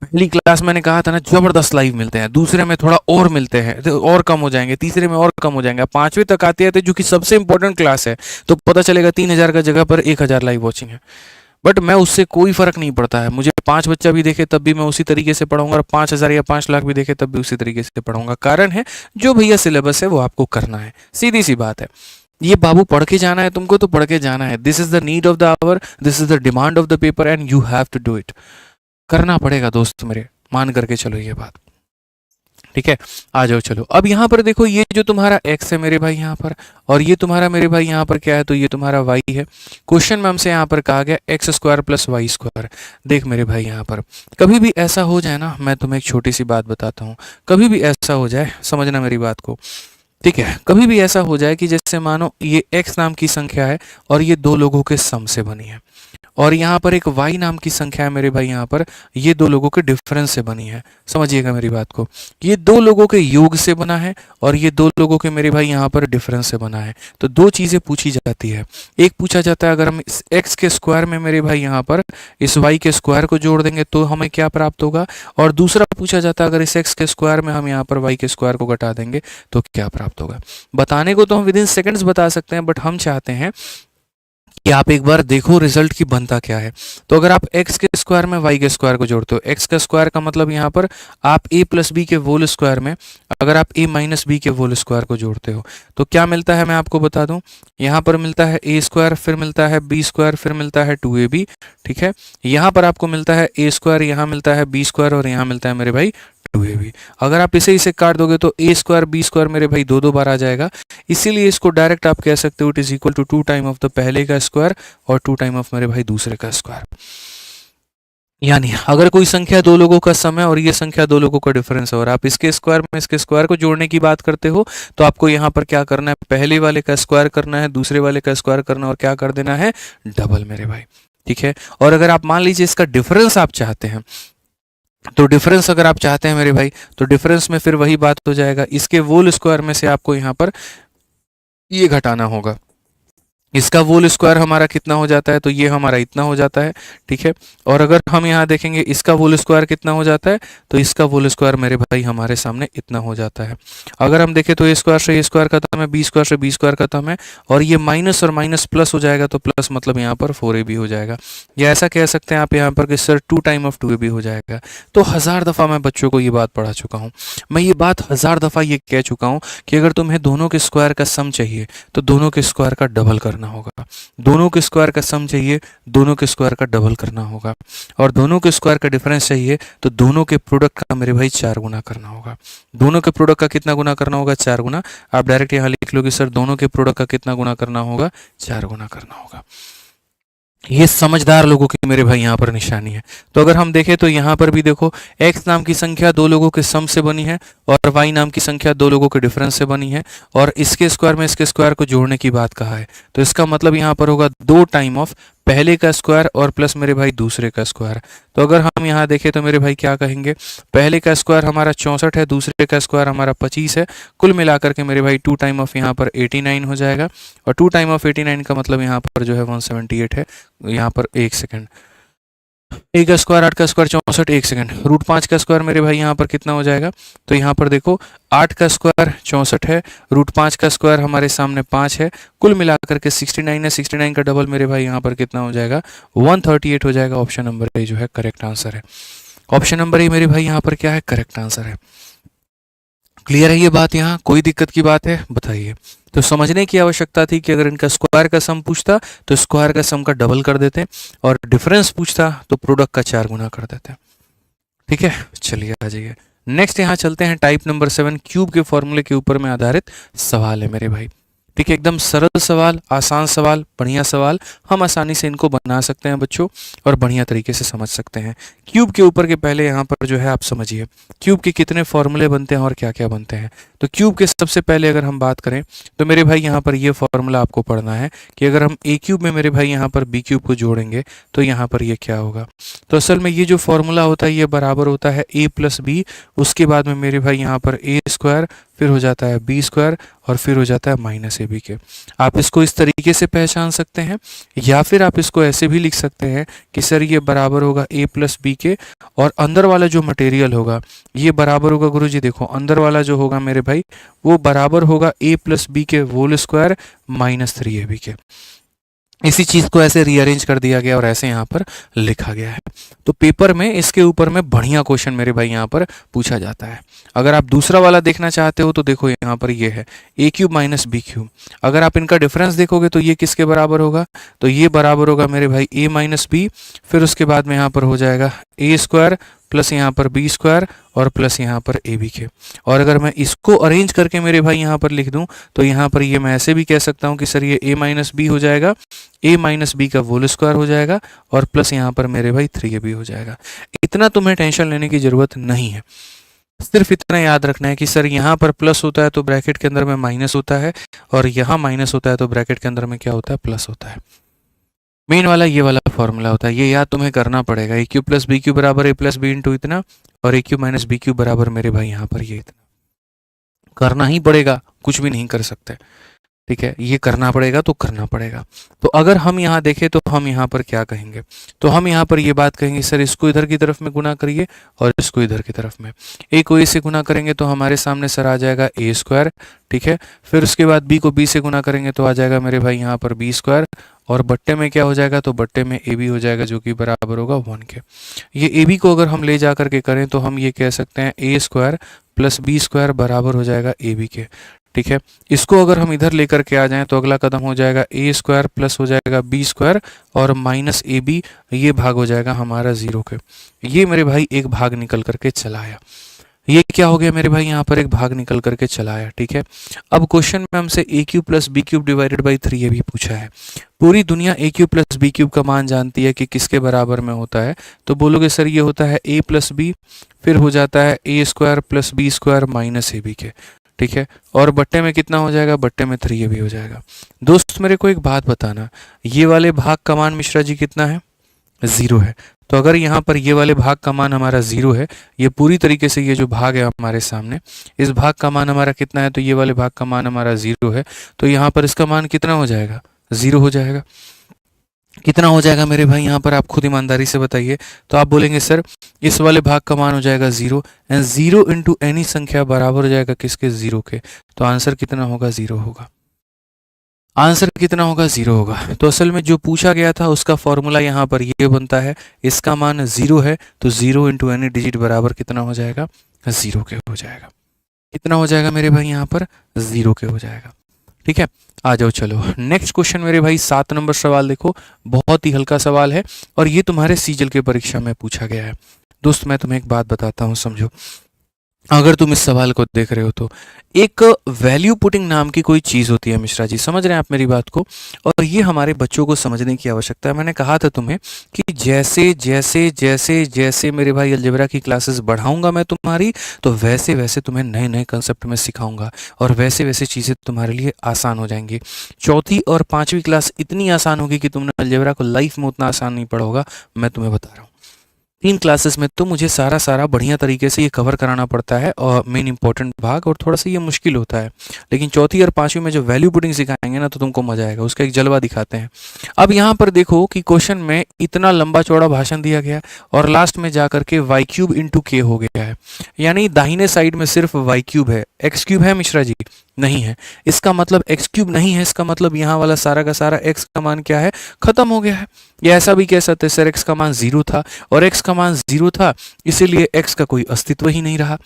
पहली क्लास मैंने कहा था ना, जबरदस्त लाइव मिलते हैं, दूसरे में थोड़ा और मिलते हैं तो और कम हो जाएंगे, तीसरे में और कम हो जाएंगे, 5वीं तक आते आते जो कि सबसे इंपॉर्टेंट क्लास है तो पता चलेगा 3000 का जगह पर 1000 लाइव वॉचिंग है। बट मैं उससे कोई फर्क नहीं पड़ता है। मुझे 5 बच्चा भी देखे तब भी मैं उसी तरीके से पढ़ाऊंगा, और 5000 या 5 लाख भी देखे तब भी उसी तरीके से पढ़ाऊंगा। कारण है जो भैया सिलेबस है वो आपको करना है, सीधी सी बात है। ये बाबू पढ़ के जाना है तुमको तो पढ़ के जाना है। This is the need of the hour, this is the demand of the paper and you have to do it. करना पड़ेगा दोस्त मेरे, मान करके चलो ये बात। ठीक है, आ जाओ चलो। अब यहाँ पर देखो, ये जो तुम्हारा x है मेरे भाई यहाँ पर, और ये तुम्हारा मेरे भाई यहाँ पर क्या है, तो ये तुम्हारा y है। क्वेश्चन में हमसे यहाँ पर कहा गया x² + y²। देख मेरे भाई यहाँ पर कभी भी ऐसा हो जाए ना, मैं तुम्हें एक छोटी सी बात बताता हूँ। कभी भी ऐसा हो जाए, समझना मेरी बात को, ठीक है, कभी भी ऐसा हो जाए कि जैसे मानो ये x नाम की संख्या है और ये दो लोगों के सम से बनी है, और यहाँ पर एक y नाम की संख्या है मेरे भाई यहाँ पर, ये दो लोगों के डिफरेंस से बनी है। समझिएगा मेरी बात को, ये दो लोगों के योग से बना है और ये दो लोगों के मेरे भाई यहाँ पर डिफरेंस से बना है। तो दो चीजें पूछी जाती है। एक पूछा जाता है अगर हम इस x के स्क्वायर में मेरे भाई यहाँ पर इस y के स्क्वायर को जोड़ देंगे तो हमें क्या प्राप्त होगा, और दूसरा पूछा जाता है अगर इस x के स्क्वायर में हम यहाँ पर y के स्क्वायर को घटा देंगे तो क्या प्राप्त होगा। बताने को तो हम विदिन सेकंड्स बता सकते हैं, बट हम चाहते हैं कि आप एक बार देखो रिजल्ट की बनता क्या है। तो अगर आप x के स्क्वायर में y के स्क्वायर को जोड़ते हो, x का स्क्वायर का मतलब यहाँ पर आप a + b के होल स्क्वायर में अगर आप a - b के होल स्क्वायर को जोड़ते हो तो क्या मिलता है, मैं आपको बता दूं। यहाँ पर मिलता है a², फिर मिलता है b², फिर मिलता है 2ab। ठीक है, यहाँ पर आपको मिलता है a², यहाँ मिलता है b² और यहाँ मिलता है मेरे भाई 2ab। अगर आप इसे काट दोगे तो a² b² मेरे भाई दो बार आ जाएगा। इसीलिए इसको डायरेक्ट आप कह सकते हो it is equal to 2 time of the पहले का स्क्वायर और 2 टाइम ऑफ मेरे भाई दूसरे का स्क्वायर। यानी अगर कोई संख्या दो लोगों का सम है और ये संख्या दो लोगों का डिफरेंस है और आप इसके स्क्वायर में इसके स्क्वायर को जोड़ने की बात करते हो, तो आपको यहाँ पर क्या करना है, पहले वाले का स्क्वायर करना है, दूसरे वाले का स्क्वायर करना है और क्या कर देना है, डबल मेरे भाई। ठीक है। और अगर आप मान लीजिए इसका डिफरेंस आप चाहते हैं, तो डिफरेंस अगर आप चाहते हैं मेरे भाई, तो डिफरेंस में फिर वही बात हो जाएगा, इसके वोल स्क्वायर में से आपको यहाँ पर ये घटाना होगा। इसका वोल स्क्वायर हमारा कितना हो जाता है, तो ये हमारा इतना हो जाता है। ठीक है। और अगर हम यहाँ देखेंगे इसका वोल स्क्वायर कितना हो जाता है, तो इसका वोल स्क्वायर मेरे भाई हमारे सामने इतना हो जाता है। अगर हम देखें तो ए स्क्वायर से ए स्क्वायर खत्म है, बी स्क्वायर से बी स्क्वायर खत्म है, और ये माइनस और माइनस प्लस हो जाएगा, तो प्लस मतलब यहाँ पर 4ab हो जाएगा। या ऐसा कह सकते हैं आप यहाँ पर कि सर 2 टाइम ऑफ 2ab हो जाएगा। तो 1000 दफ़ा मैं बच्चों को ये बात पढ़ा चुका हूँ, मैं ये बात 1000 दफ़ा ये कह चुका हूँ कि अगर तुम्हें दोनों के स्क्वायर का सम चाहिए तो दोनों के स्क्वायर का डबल करना होगा। दोनों के स्क्वायर का सम चाहिए, दोनों के स्क्वायर का डबल करना होगा। और दोनों के स्क्वायर का डिफरेंस चाहिए, तो दोनों के प्रोडक्ट का मेरे भाई 4 गुना करना होगा। दोनों के प्रोडक्ट का कितना गुना करना होगा, 4 गुना। आप डायरेक्ट यहाँ लिख लो कि सर दोनों के प्रोडक्ट का कितना गुना करना होगा, 4 गुना करना होगा। ये समझदार लोगों की मेरे भाई यहाँ पर निशानी है। तो अगर हम देखें तो यहाँ पर भी देखो, x नाम की संख्या दो लोगों के सम से बनी है और y नाम की संख्या दो लोगों के डिफरेंस से बनी है, और इसके स्क्वायर में इसके स्क्वायर को जोड़ने की बात कहा है। तो इसका मतलब यहाँ पर होगा 2 टाइम ऑफ पहले का स्क्वायर और प्लस मेरे भाई दूसरे का स्क्वायर। तो अगर हम यहाँ देखें तो मेरे भाई क्या कहेंगे, पहले का स्क्वायर हमारा 64 है, दूसरे का स्क्वायर हमारा 25 है, कुल मिलाकर के मेरे भाई 2 टाइम ऑफ यहाँ पर 89 हो जाएगा। और 2 टाइम ऑफ 89 का मतलब यहाँ पर जो है 178 है। यहाँ पर 1 सेकंड, ए का स्क्वायर 8 का स्क्वायर 64, 1 सेकंड, रूट 5 का स्क्वायर मेरे भाई यहाँ पर कितना हो जाएगा, तो यहाँ पर देखो 8 का स्क्वायर 64 है, रूट 5 का स्क्वायर हमारे सामने 5 है, कुल मिलाकर के 69 है। 69 का डबल मेरे भाई यहाँ पर कितना हो जाएगा, 138 हो जाएगा। ऑप्शन नंबर ए जो है करेक्ट आंसर है। ऑप्शन नंबर ए मेरे भाई यहाँ पर क्या है, करेक्ट आंसर है। क्लियर है ये बात, यहाँ कोई दिक्कत की बात है बताइए। तो समझने की आवश्यकता थी कि अगर इनका स्क्वायर का सम पूछता तो स्क्वायर का सम का डबल कर देते, और डिफरेंस पूछता तो प्रोडक्ट का 4 गुना कर देते। ठीक है, चलिए आ जाइए नेक्स्ट। यहाँ चलते हैं टाइप नंबर 7, क्यूब के फॉर्मूले के ऊपर में आधारित सवाल है मेरे भाई। ठीक है, एकदम सरल सवाल, आसान सवाल, बढ़िया सवाल, हम आसानी से इनको बना सकते हैं बच्चों, और बढ़िया तरीके से समझ सकते हैं। क्यूब के ऊपर के पहले यहाँ पर जो है आप समझिए क्यूब के कितने फॉर्मूले बनते हैं और क्या क्या बनते हैं। तो क्यूब के सबसे पहले अगर हम बात करें तो मेरे भाई यहाँ पर ये फॉर्मूला आपको पढ़ना है कि अगर हम ए क्यूब में मेरे भाई यहाँ पर बी क्यूब को जोड़ेंगे तो यहाँ पर ये क्या होगा। तो असल में ये जो फॉर्मूला होता है ये बराबर होता है ए प्लस बी, उसके बाद में मेरे भाई यहाँ पर ए स्क्वायर, फिर हो जाता है बी स्क्वायर, और फिर हो जाता है माइनस ए बी के। आप इसको इस तरीके से पहचान सकते हैं, या फिर आप इसको ऐसे भी लिख सकते हैं कि सर ये बराबर होगा ए प्लस बी के, और अंदर वाला जो मटेरियल होगा ये बराबर होगा, गुरुजी देखो अंदर वाला जो होगा मेरे भाई वो बराबर होगा ए प्लस बी के होल स्क्वायर माइनस 3ab के। इसी चीज़ को ऐसे रीअरेंज कर दिया गया और ऐसे यहाँ पर लिखा गया है। तो पेपर में इसके ऊपर में बढ़िया क्वेश्चन मेरे भाई यहाँ पर पूछा जाता है। अगर आप दूसरा वाला देखना चाहते हो तो देखो यहाँ पर ये है ए क्यूब माइनस बी क्यूब। अगर आप इनका डिफरेंस देखोगे तो ये किसके बराबर होगा, तो ये बराबर होगा मेरे भाई ए माइनस बी, फिर उसके बाद में यहाँ पर हो जाएगा ए स्क्वायर प्लस यहाँ पर बी स्क्वायर और प्लस यहाँ पर ए बी के। और अगर मैं इसको अरेंज करके मेरे भाई यहाँ पर लिख दूं तो यहाँ पर ये मैं ऐसे भी कह सकता हूँ कि सर ये ए माइनस बी हो जाएगा, ए माइनस बी का होल स्क्वायर हो जाएगा, और प्लस यहाँ पर मेरे भाई 3ab हो जाएगा। इतना तुम्हें टेंशन लेने की ज़रूरत नहीं है, सिर्फ इतना याद रखना है कि सर यहाँ पर प्लस होता है तो ब्रैकेट के अंदर में माइनस होता है, और यहाँ माइनस होता है तो ब्रैकेट के अंदर में क्या होता है, प्लस होता है। मेन वाला ये वाला फॉर्मूला होता है, ये याद तुम्हें करना पड़ेगा। ए क्यू प्लस बी क्यू बराबर ए प्लस बी इंटू इतना, और ए क्यू माइनस बी क्यू बराबर मेरे भाई यहाँ पर ये इतना। करना ही पड़ेगा, कुछ भी नहीं कर सकते। ठीक है, ये करना पड़ेगा तो करना पड़ेगा। तो अगर हम यहाँ देखें तो हम यहाँ पर क्या कहेंगे, तो हम यहाँ पर ये बात कहेंगे सर इसको इधर की तरफ में गुना करिए और इसको इधर की तरफ में। ए को ए से गुना करेंगे तो हमारे सामने सर आ जाएगा ए स्क्वायर। ठीक है, फिर उसके बाद बी को बी से गुना करेंगे तो आ जाएगा मेरे भाई यहाँ पर बी स्क्वायर, और बट्टे में क्या हो जाएगा, तो बट्टे में ए बी हो जाएगा जो कि बराबर होगा 1 के। ये ए बी को अगर हम ले जा करके करें तो हम ये कह सकते हैं ए स्क्वायर प्लस बी स्क्वायर बराबर हो जाएगा ए बी के। ठीक है, इसको अगर हम इधर लेकर के आ जाएं तो अगला कदम हो जाएगा ए स्क्वायर प्लस हो जाएगा बी स्क्वायर और माइनस ए बी, ये भाग हो जाएगा हमारा 0 के। ये मेरे भाई एक भाग निकल करके चला आया। ये क्या हो गया मेरे भाई, यहाँ पर एक भाग निकल करके चला आया। ठीक है, अब क्वेश्चन में हमसे A cube plus B cube divided by 3 ये भी पूछा है। पूरी दुनिया A cube plus B cube का मान जानती है कि किसके बराबर में होता है, तो बोलोगे सर ये होता है ए प्लस बी, फिर हो जाता है A square plus B square minus A B के। ठीक है, और बट्टे में कितना हो जाएगा, बट्टे में 3 ये भी हो जाएगा। दोस्त मेरे को एक बात बताना, ये वाले भाग का मान मिश्रा जी कितना है, 0 है। तो अगर यहाँ पर ये वाले भाग का मान हमारा 0 है, ये पूरी तरीके से ये जो भाग है हमारे सामने, इस भाग का मान हमारा कितना है, तो ये वाले भाग का मान हमारा 0 है, तो यहाँ पर इसका मान कितना हो जाएगा, 0 हो जाएगा। कितना हो जाएगा मेरे भाई, यहाँ पर आप खुद ईमानदारी से बताइए। तो आप बोलेंगे सर इस वाले भाग का मान हो जाएगा 0, एंड 0 इंटू एनी संख्या बराबर हो जाएगा किसके, 0 के। तो आंसर कितना होगा, 0 होगा। आंसर कितना होगा, 0 होगा। तो असल में जो पूछा गया था उसका फॉर्मूला यहाँ पर ये बनता है, इसका मान 0 है, तो 0 इंटू एनी डिजिट बराबर कितना हो जाएगा, 0 के हो जाएगा। कितना हो जाएगा मेरे भाई, यहाँ पर 0 के हो जाएगा। ठीक है, आ जाओ चलो नेक्स्ट क्वेश्चन मेरे भाई, 7 नंबर सवाल देखो, बहुत ही हल्का सवाल है और ये तुम्हारे सीजल के परीक्षा में पूछा गया है। दोस्त मैं तुम्हें एक बात बताता हूँ, समझो। अगर तुम इस सवाल को देख रहे हो तो एक वैल्यू पुटिंग नाम की कोई चीज़ होती है मिश्रा जी, समझ रहे हैं आप मेरी बात को, और ये हमारे बच्चों को समझने की आवश्यकता है। मैंने कहा था तुम्हें कि जैसे जैसे जैसे जैसे मेरे भाई अलजेब्रा की क्लासेस बढ़ाऊंगा मैं तुम्हारी, तो वैसे वैसे तुम्हें नए नए कंसेप्ट में सिखाऊंगा और वैसे वैसे चीज़ें तुम्हारे लिए आसान हो जाएंगी। चौथी और पाँचवीं क्लास इतनी आसान होगी कि तुमने अलजेब्रा को लाइफ में उतना आसान नहीं पढ़ा होगा, मैं तुम्हें बता रहा हूँ। 3 क्लासेस में तो मुझे सारा बढ़िया तरीके से ये कवर कराना पड़ता है और मेन इंपॉर्टेंट भाग, और थोड़ा सा ये मुश्किल होता है। लेकिन चौथी और पांचवी में जो वैल्यू पुटिंग सिखाएंगे ना, तो तुमको मजा आएगा। उसका एक जलवा दिखाते हैं। अब यहाँ पर देखो कि क्वेश्चन में इतना लंबा चौड़ा भाषण दिया गया और लास्ट में जाकर के वाई क्यूब इंटू के हो गया है, यानी दाहिने साइड में सिर्फ वाई क्यूब है, एक्स क्यूब है मिश्रा जी, नहीं है। इसका मतलब एक्स क्यूब नहीं है, इसका मतलब यहाँ वाला सारा का सारा एक्स का मान क्या है, खत्म हो गया है। या ऐसा भी कह सकते हैं सर एक्स का मान 0 था, और एक्स का मान 0 था इसीलिए एक्स का कोई अस्तित्व ही नहीं रहा,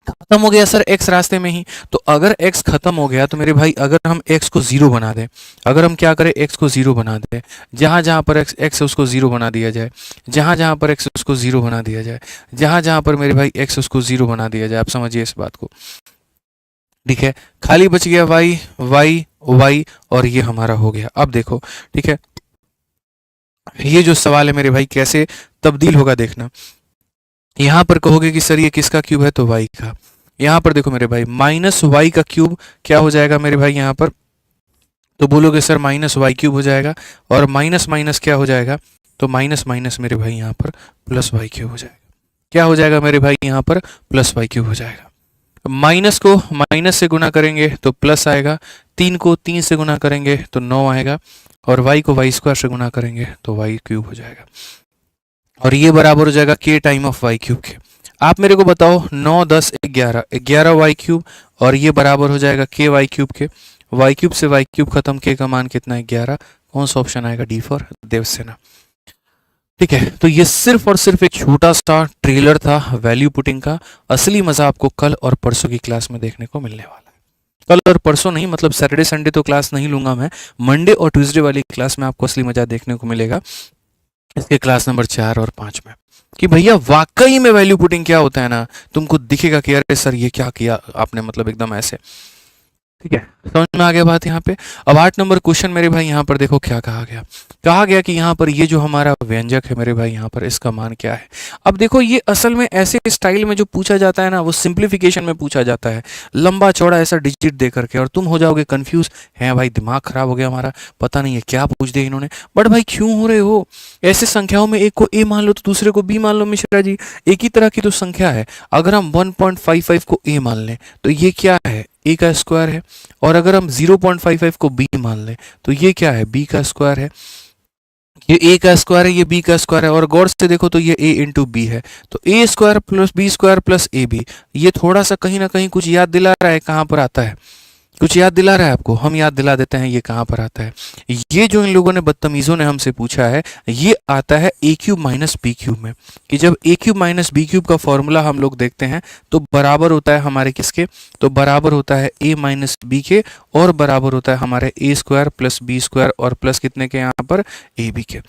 खत्म हो गया सर एक्स रास्ते में ही। तो अगर एक्स खत्म हो गया तो मेरे भाई अगर हम एक्स को 0 बना दें, अगर हम क्या करें, एक्स को 0 बना दें, जहां जहां पर एक्स उसको 0 बना दिया जाए, जहां जहां पर एक्स उसको 0 बना दिया जाए, जहां जहां पर मेरे भाई एक्स उसको 0 बना दिया जाए, आप समझिए इस बात को। ठीक है, खाली बच गया वाई वाई वाई, और ये हमारा हो गया। अब देखो, ठीक है, ये जो सवाल है मेरे भाई कैसे तब्दील होगा देखना। यहां पर कहोगे कि सर ये किसका क्यूब है, तो वाई का। यहां पर देखो मेरे भाई माइनस वाई का क्यूब क्या हो जाएगा मेरे भाई यहाँ पर, तो बोलोगे सर माइनस वाई क्यूब हो जाएगा, और माइनस माइनस क्या हो जाएगा, तो माइनस माइनस मेरे भाई यहाँ पर प्लस वाई क्यूब हो जाएगा। क्या हो जाएगा मेरे भाई यहाँ पर, प्लस वाई क्यूब हो जाएगा। माइनस को माइनस से गुना करेंगे तो प्लस आएगा, 3 को 3 से गुना करेंगे तो 9 आएगा, और y को वाई स्क्वायर से गुना करेंगे तो वाई क्यूब हो जाएगा, और ये बराबर हो जाएगा के टाइम ऑफ वाई क्यूब के। आप मेरे को बताओ 9 10 11 11 वाई क्यूब, और ये बराबर हो जाएगा के वाई क्यूब के। वाई क्यूब से वाई क्यूब खत्म, के का मान कितना है, 11। कौन सा ऑप्शन आएगा, डी फॉर देवसेना। ठीक है, तो ये सिर्फ और सिर्फ एक छोटा सा ट्रेलर था वैल्यू पुटिंग का। असली मजा आपको कल और परसों की क्लास में देखने को मिलने वाला है। कल और परसों नहीं, मतलब सैटरडे संडे तो क्लास नहीं लूंगा मैं, मंडे और ट्यूसडे वाली क्लास में आपको असली मजा देखने को मिलेगा, इसके क्लास नंबर 4 और 5 में, कि भैया वाकई में वैल्यू पुटिंग क्या होता है ना, तुमको दिखेगा कि अरे सर ये क्या किया आपने, मतलब एकदम ऐसे। ठीक है, समझ में आ गया बात यहाँ पे। अब 8 नंबर क्वेश्चन मेरे भाई यहाँ पर देखो क्या कहा गया कि यहाँ पर ये जो हमारा व्यंजक है मेरे भाई, यहाँ पर इसका मान क्या है। अब देखो ये असल में ऐसे स्टाइल में जो पूछा जाता है ना, वो सिंप्लीफिकेशन में पूछा जाता है, लंबा चौड़ा ऐसा डिजिट दे करके, और तुम हो जाओगे कंफ्यूज, है भाई दिमाग खराब हो गया हमारा, पता नहीं है क्या पूछ दिया इन्होंने। बट भाई क्यों हो रहे हो, ऐसे संख्याओं में एक को ए मान लो तो दूसरे को बी मान लो मिश्रा जी, एक ही तरह की तो संख्या है। अगर हम 1.55 को ए मान लें तो ये क्या है, ए का स्क्वायर है, और अगर हम 0.55 को बी मान लें तो ये क्या है, बी का स्क्वायर है। ये ए का स्क्वायर है, ये बी का स्क्वायर है, और गौर से देखो तो ये ए इंटू बी है, तो A square plus B square plus A B. ये थोड़ा सा कहीं ना कहीं कुछ याद दिला रहा है, कहाँ पर आता है, कुछ याद दिला रहा है आपको, हम याद दिला देते हैं ये कहाँ पर आता है। ये जो इन लोगों ने बदतमीजों ने हमसे पूछा है, ये आता है ए क्यूब माइनस बी क्यूब में, कि जब ए क्यूब माइनस बी क्यूब का फॉर्मूला हम लोग देखते हैं तो बराबर होता है हमारे किसके, तो बराबर होता है ए माइनस बी के, और बराबर होता है हमारे ए स्क्वायर प्लस बी स्क्वायर, और प्लस कितने के यहाँ पर, ए बी के।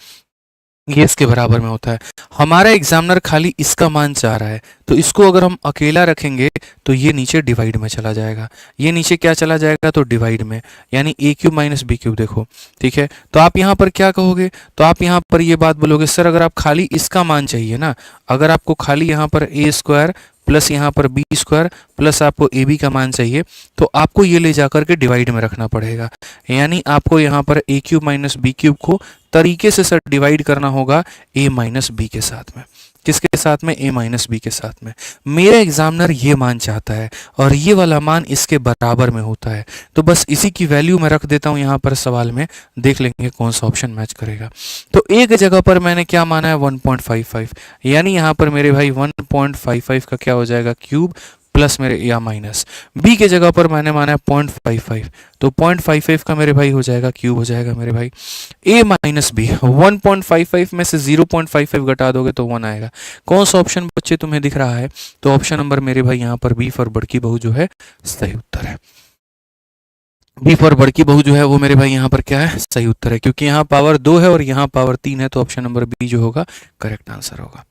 ये इसके बराबर में होता है। हमारा एग्जामिनर खाली इसका मान चाह रहा है, तो इसको अगर हम अकेला रखेंगे तो ये नीचे डिवाइड में चला जाएगा। ये नीचे क्या चला जाएगा, तो डिवाइड में, यानी ए क्यूब माइनस बी क्यूब। देखो ठीक है, तो आप यहाँ पर क्या कहोगे, तो आप यहाँ पर ये बात बोलोगे, सर अगर आप खाली इसका मान चाहिए ना, अगर आपको खाली यहाँ पर ए स्क्वायर प्लस यहाँ पर बी स्क्वायर प्लस आपको ए बी का मान चाहिए, तो आपको ये ले जाकर के डिवाइड में रखना पड़ेगा। यानी आपको यहाँ पर ए क्यूब माइनस बी क्यूब को तरीके से सर डिवाइड करना होगा ए माइनस बी के साथ में। किसके साथ में, ए माइनस बी के साथ में। मेरा एग्जामिनर ये मान चाहता है और ये वाला मान इसके बराबर में होता है, तो बस इसी की वैल्यू मैं रख देता हूँ यहाँ पर सवाल में, देख लेंगे कौन सा ऑप्शन मैच करेगा। तो एक जगह पर मैंने क्या माना है 1.55, यानी यहाँ पर मेरे भाई 1.55 का क्या हो जाएगा, क्यूब प्लस मेरे या माइनस। बी के जगह पर मैंने माना है 0.55, तो 0.55 का मेरे भाई हो जाएगा क्यूब हो जाएगा मेरे भाई। ए माइनस बी, 1.55 में से 0.55 घटा दोगे तो 1 आएगा। कौन सा ऑप्शन बच्चे तुम्हें दिख रहा है, तो ऑप्शन नंबर मेरे भाई यहाँ पर बी फॉर बड़की बहू जो है सही उत्तर है। बी फॉर बड़की बहू जो है वो मेरे भाई यहाँ पर क्या है, सही उत्तर है, क्योंकि यहाँ पावर 2 है और यहाँ पावर 3 है, तो ऑप्शन नंबर बी जो होगा करेक्ट आंसर होगा।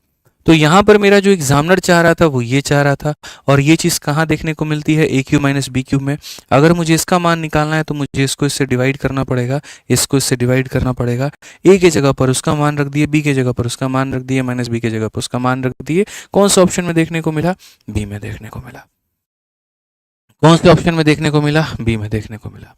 तो यहाँ पर मेरा जो एग्जामिनर चाह रहा था वो ये चाह रहा था, और ये चीज़ कहाँ देखने को मिलती है, ए क्यूब माइनस बी क्यूब में। अगर मुझे इसका मान निकालना है तो मुझे इसको इससे डिवाइड करना पड़ेगा, इसको इससे डिवाइड करना पड़ेगा। ए के जगह पर उसका मान रख दिए, बी के जगह पर उसका मान रख दिए, माइनस बी के जगह पर उसका मान रख दिए। कौन सा ऑप्शन में देखने को मिला, बी में देखने को मिला। कौन से ऑप्शन में देखने को मिला, बी में देखने को मिला।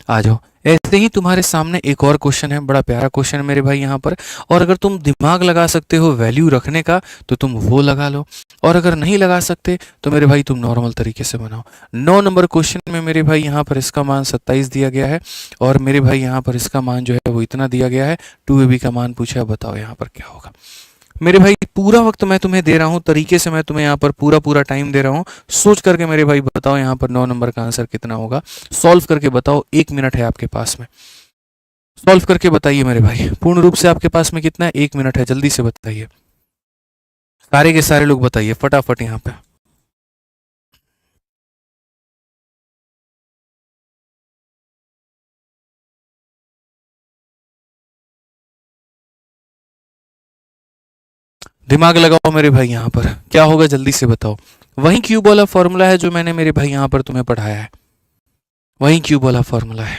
आ जाओ, ऐसे ही तुम्हारे सामने एक और क्वेश्चन है, बड़ा प्यारा क्वेश्चन है मेरे भाई यहाँ पर, और अगर तुम दिमाग लगा सकते हो वैल्यू रखने का तो तुम वो लगा लो, और अगर नहीं लगा सकते तो मेरे भाई तुम नॉर्मल तरीके से बनाओ। 9 नंबर क्वेश्चन में मेरे भाई यहाँ पर इसका मान 27 दिया गया है, और मेरे भाई यहाँ पर इसका मान जो है वो इतना दिया गया है, 2ab का मान पूछा है, बताओ यहाँ पर क्या होगा। मेरे भाई पूरा वक्त मैं तुम्हें दे रहा हूँ, तरीके से मैं तुम्हें यहाँ पर पूरा टाइम दे रहा हूँ, सोच करके मेरे भाई बताओ यहाँ पर 9 नंबर का आंसर कितना होगा। सॉल्व करके बताओ, 1 मिनट है आपके पास में, सॉल्व करके बताइए मेरे भाई। पूर्ण रूप से आपके पास में कितना है, 1 मिनट है, जल्दी से बताइए, सारे के सारे लोग बताइए फटाफट यहाँ पे। दिमाग लगाओ मेरे भाई, यहाँ पर क्या होगा जल्दी से बताओ। वही क्यूब वाला फॉर्मूला है जो मैंने मेरे भाई यहाँ पर तुम्हें पढ़ाया है, वही क्यूब वाला फॉर्मूला है।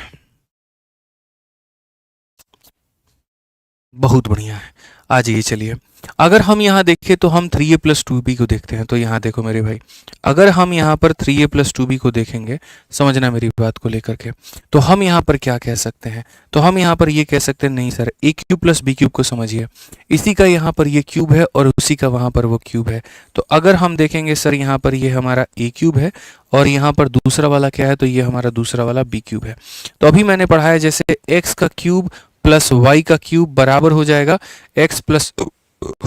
बहुत बढ़िया है, आ जाइए चलिए। अगर हम यहाँ देखें तो हम 3a प्लस 2b को देखते हैं, तो यहाँ देखो मेरे भाई, अगर हम यहाँ पर 3a प्लस 2b को देखेंगे, समझना मेरी बात को लेकर के, तो हम यहाँ पर क्या कह सकते हैं, तो हम यहाँ पर ये कह सकते हैं, नहीं सर ए क्यूब प्लस बी क्यूब को समझिए, इसी का यहाँ पर ये क्यूब है और उसी का वहाँ पर वो क्यूब है। तो अगर हम देखेंगे सर यहाँ पर ये हमारा ए क्यूब है और यहाँ पर दूसरा वाला क्या है, तो ये हमारा दूसरा वाला बी क्यूब है। तो अभी मैंने पढ़ाया जैसे एक्स का क्यूब प्लस वाई का क्यूब बराबर हो जाएगा एक्स प्लस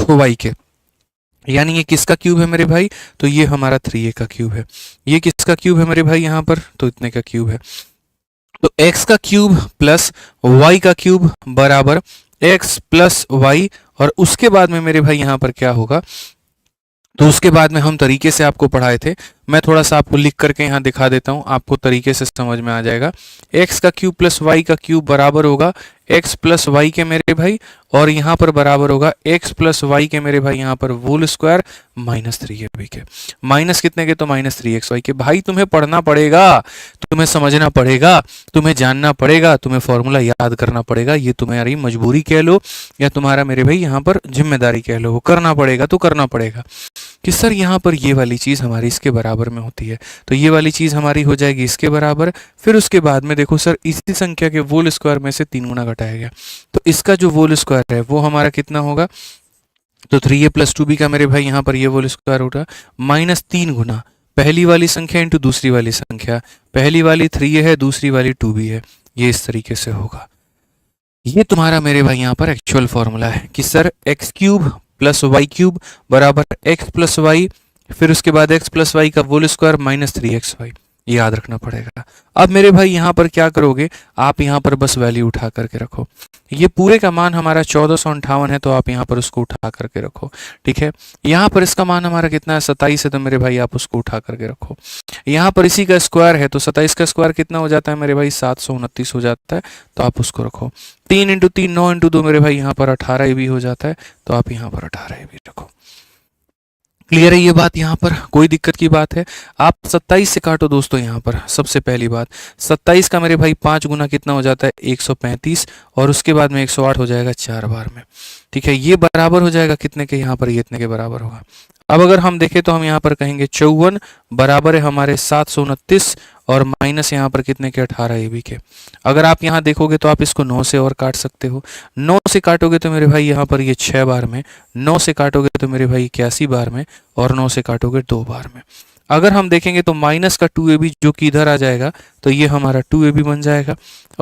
वाई के, यानी ये किसका क्यूब है मेरे भाई, तो ये हमारा 3a का क्यूब है। ये किसका क्यूब है मेरे भाई यहाँ पर, तो इतने का क्यूब है। तो x का क्यूब प्लस y का क्यूब बराबर x प्लस वाई, और उसके बाद में मेरे भाई यहाँ पर क्या होगा, तो उसके बाद में हम तरीके से आपको पढ़ाए थे, मैं थोड़ा सा आपको लिख करके यहाँ दिखा देता हूँ, आपको तरीके से समझ में आ जाएगा। x का क्यूब प्लस वाई का क्यूब बराबर होगा x प्लस वाई के मेरे भाई, और यहाँ पर बराबर होगा x प्लस वाई के मेरे भाई यहाँ पर होल स्क्वायर माइनस 3ab के। माइनस कितने के, तो माइनस 3xy के। भाई तुम्हें पढ़ना पड़ेगा, तुम्हें समझना पड़ेगा, तुम्हें जानना पड़ेगा, तुम्हें फॉर्मूला याद करना पड़ेगा। ये तुम्हारी मजबूरी कह लो या तुम्हारा मेरे भाई यहाँ पर जिम्मेदारी कह लो, वो करना पड़ेगा तो करना पड़ेगा कि सर यहाँ पर ये वाली चीज़ हमारी इसके बराबर में होती है, तो ये वाली चीज़ हमारी हो जाएगी इसके बराबर। फिर उसके बाद में देखो सर इसी संख्या के होल स्क्वायर में से 3 गुना घटाया गया, तो इसका जो होल स्क्वायर है वो हमारा कितना होगा, तो 3a प्लस 2b का मेरे भाई यहाँ पर ये होल स्क्वायर होगा माइनस 3 गुना पहली वाली संख्या इंटू दूसरी वाली संख्या, पहली वाली 3a है, दूसरी वाली 2b है, ये इस तरीके से होगा। ये तुम्हारा मेरे भाई यहाँ पर एक्चुअल फॉर्मूला है कि sir X cube plus Y cube बराबर एक्स प्लस वाई, फिर उसके बाद एक्स प्लस वाई का होल स्क्वायर माइनस 3xy, याद रखना पड़ेगा। अब मेरे भाई यहाँ पर क्या करोगे, आप यहाँ पर बस वैल्यू उठा करके रखो। ये पूरे का मान हमारा 1458 है, तो आप यहाँ पर उसको उठा करके रखो। ठीक है, यहाँ पर इसका मान हमारा कितना है, 27 है, तो मेरे भाई आप उसको उठा करके रखो। यहाँ पर इसी का स्क्वायर है, तो 27 का स्क्वायर कितना हो जाता है मेरे भाई, 729 हो जाता है, तो आप उसको रखो। 3 इंटू 3 9 इंटू 2 मेरे भाई यहाँ पर 18 भी हो जाता है, तो आप यहाँ पर 18 भी रखो। क्लियर है ये बात, यहाँ पर कोई दिक्कत की बात है? आप 27 से काटो दोस्तों। यहाँ पर सबसे पहली बात, 27 का मेरे भाई 5 गुना कितना हो जाता है, 135, और उसके बाद में 108 हो जाएगा 4 बार में। ठीक है, ये बराबर हो जाएगा कितने के, यहाँ पर ये इतने के बराबर होगा। अब अगर हम देखें तो हम यहाँ पर कहेंगे 54 बराबर है हमारे 729, और माइनस यहाँ पर कितने के, 18 ए बी के। अगर आप यहाँ देखोगे तो आप इसको 9 से और काट सकते हो। 9 से काटोगे तो मेरे भाई यहाँ पर ये 6 बार में, 9 से काटोगे तो मेरे भाई 81 बार में, और 9 से काटोगे 2 बार में। अगर हम देखेंगे तो माइनस का 2ab जो कि इधर आ जाएगा, तो ये हमारा 2ab बन जाएगा,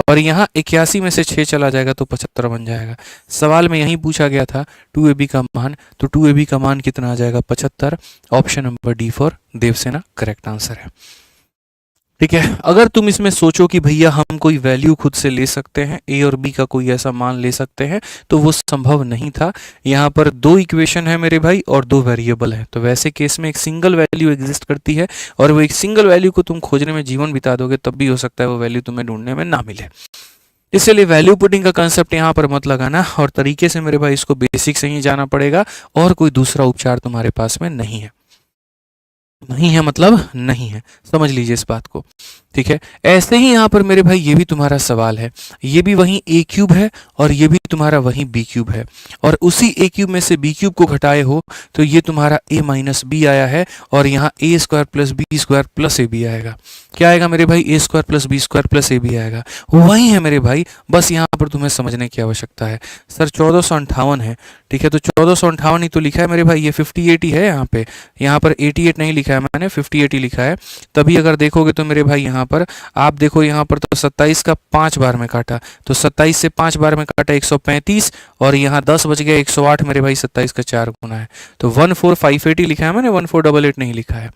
और यहाँ 81 में से 6 चला जाएगा तो 75 बन जाएगा। सवाल में यही पूछा गया था 2ab का मान, तो 2ab का मान कितना आ जाएगा, 75। Option number D for Devasena correct answer है। ठीक है, अगर तुम इसमें सोचो कि भैया हम कोई वैल्यू खुद से ले सकते हैं, ए और बी का कोई ऐसा मान ले सकते हैं, तो वो संभव नहीं था। यहाँ पर 2 इक्वेशन है मेरे भाई और 2 वेरिएबल है, तो वैसे केस में एक सिंगल वैल्यू एग्जिस्ट करती है, और वो एक सिंगल वैल्यू को तुम खोजने में जीवन बिता दोगे तब भी हो सकता है वो वैल्यू तुम्हें ढूंढने में ना मिले। इसलिए वैल्यू पुटिंग का कंसेप्ट यहाँ पर मत लगाना, और तरीके से मेरे भाई इसको बेसिक से ही जाना पड़ेगा, और कोई दूसरा उपचार तुम्हारे पास में नहीं है। नहीं है मतलब नहीं है, समझ लीजिए इस बात को। ठीक है, ऐसे ही यहाँ पर मेरे भाई ये भी तुम्हारा सवाल है, ये भी वही ए क्यूब है और ये भी तुम्हारा वही बी क्यूब है, और उसी ए क्यूब में से बी क्यूब को घटाए हो तो ये तुम्हारा ए माइनस बी आया है, और यहाँ A square plus B square plus A B आएगा। क्या आएगा मेरे भाई, A square plus B square plus A B आएगा। वही है मेरे भाई, बस यहाँ पर तुम्हें समझने की आवश्यकता है। सर 1458 है, ठीक है, तो 1458 ही तो लिखा है मेरे भाई, ये 58 ही है यहाँ पर 88 नहीं लिखा है मैंने, 58 ही लिखा है। तभी अगर देखोगे तो मेरे भाई यहाँ पर आप देखो, यहाँ पर तो 27 का 5 बार में काटा, तो 27 से 5 बार में काटा 135, और यहाँ 10 बच गया 108 मेरे भाई, 27 का 4 गुना है, तो 14580 लिखा है मैंने, 1488 नहीं लिखा है।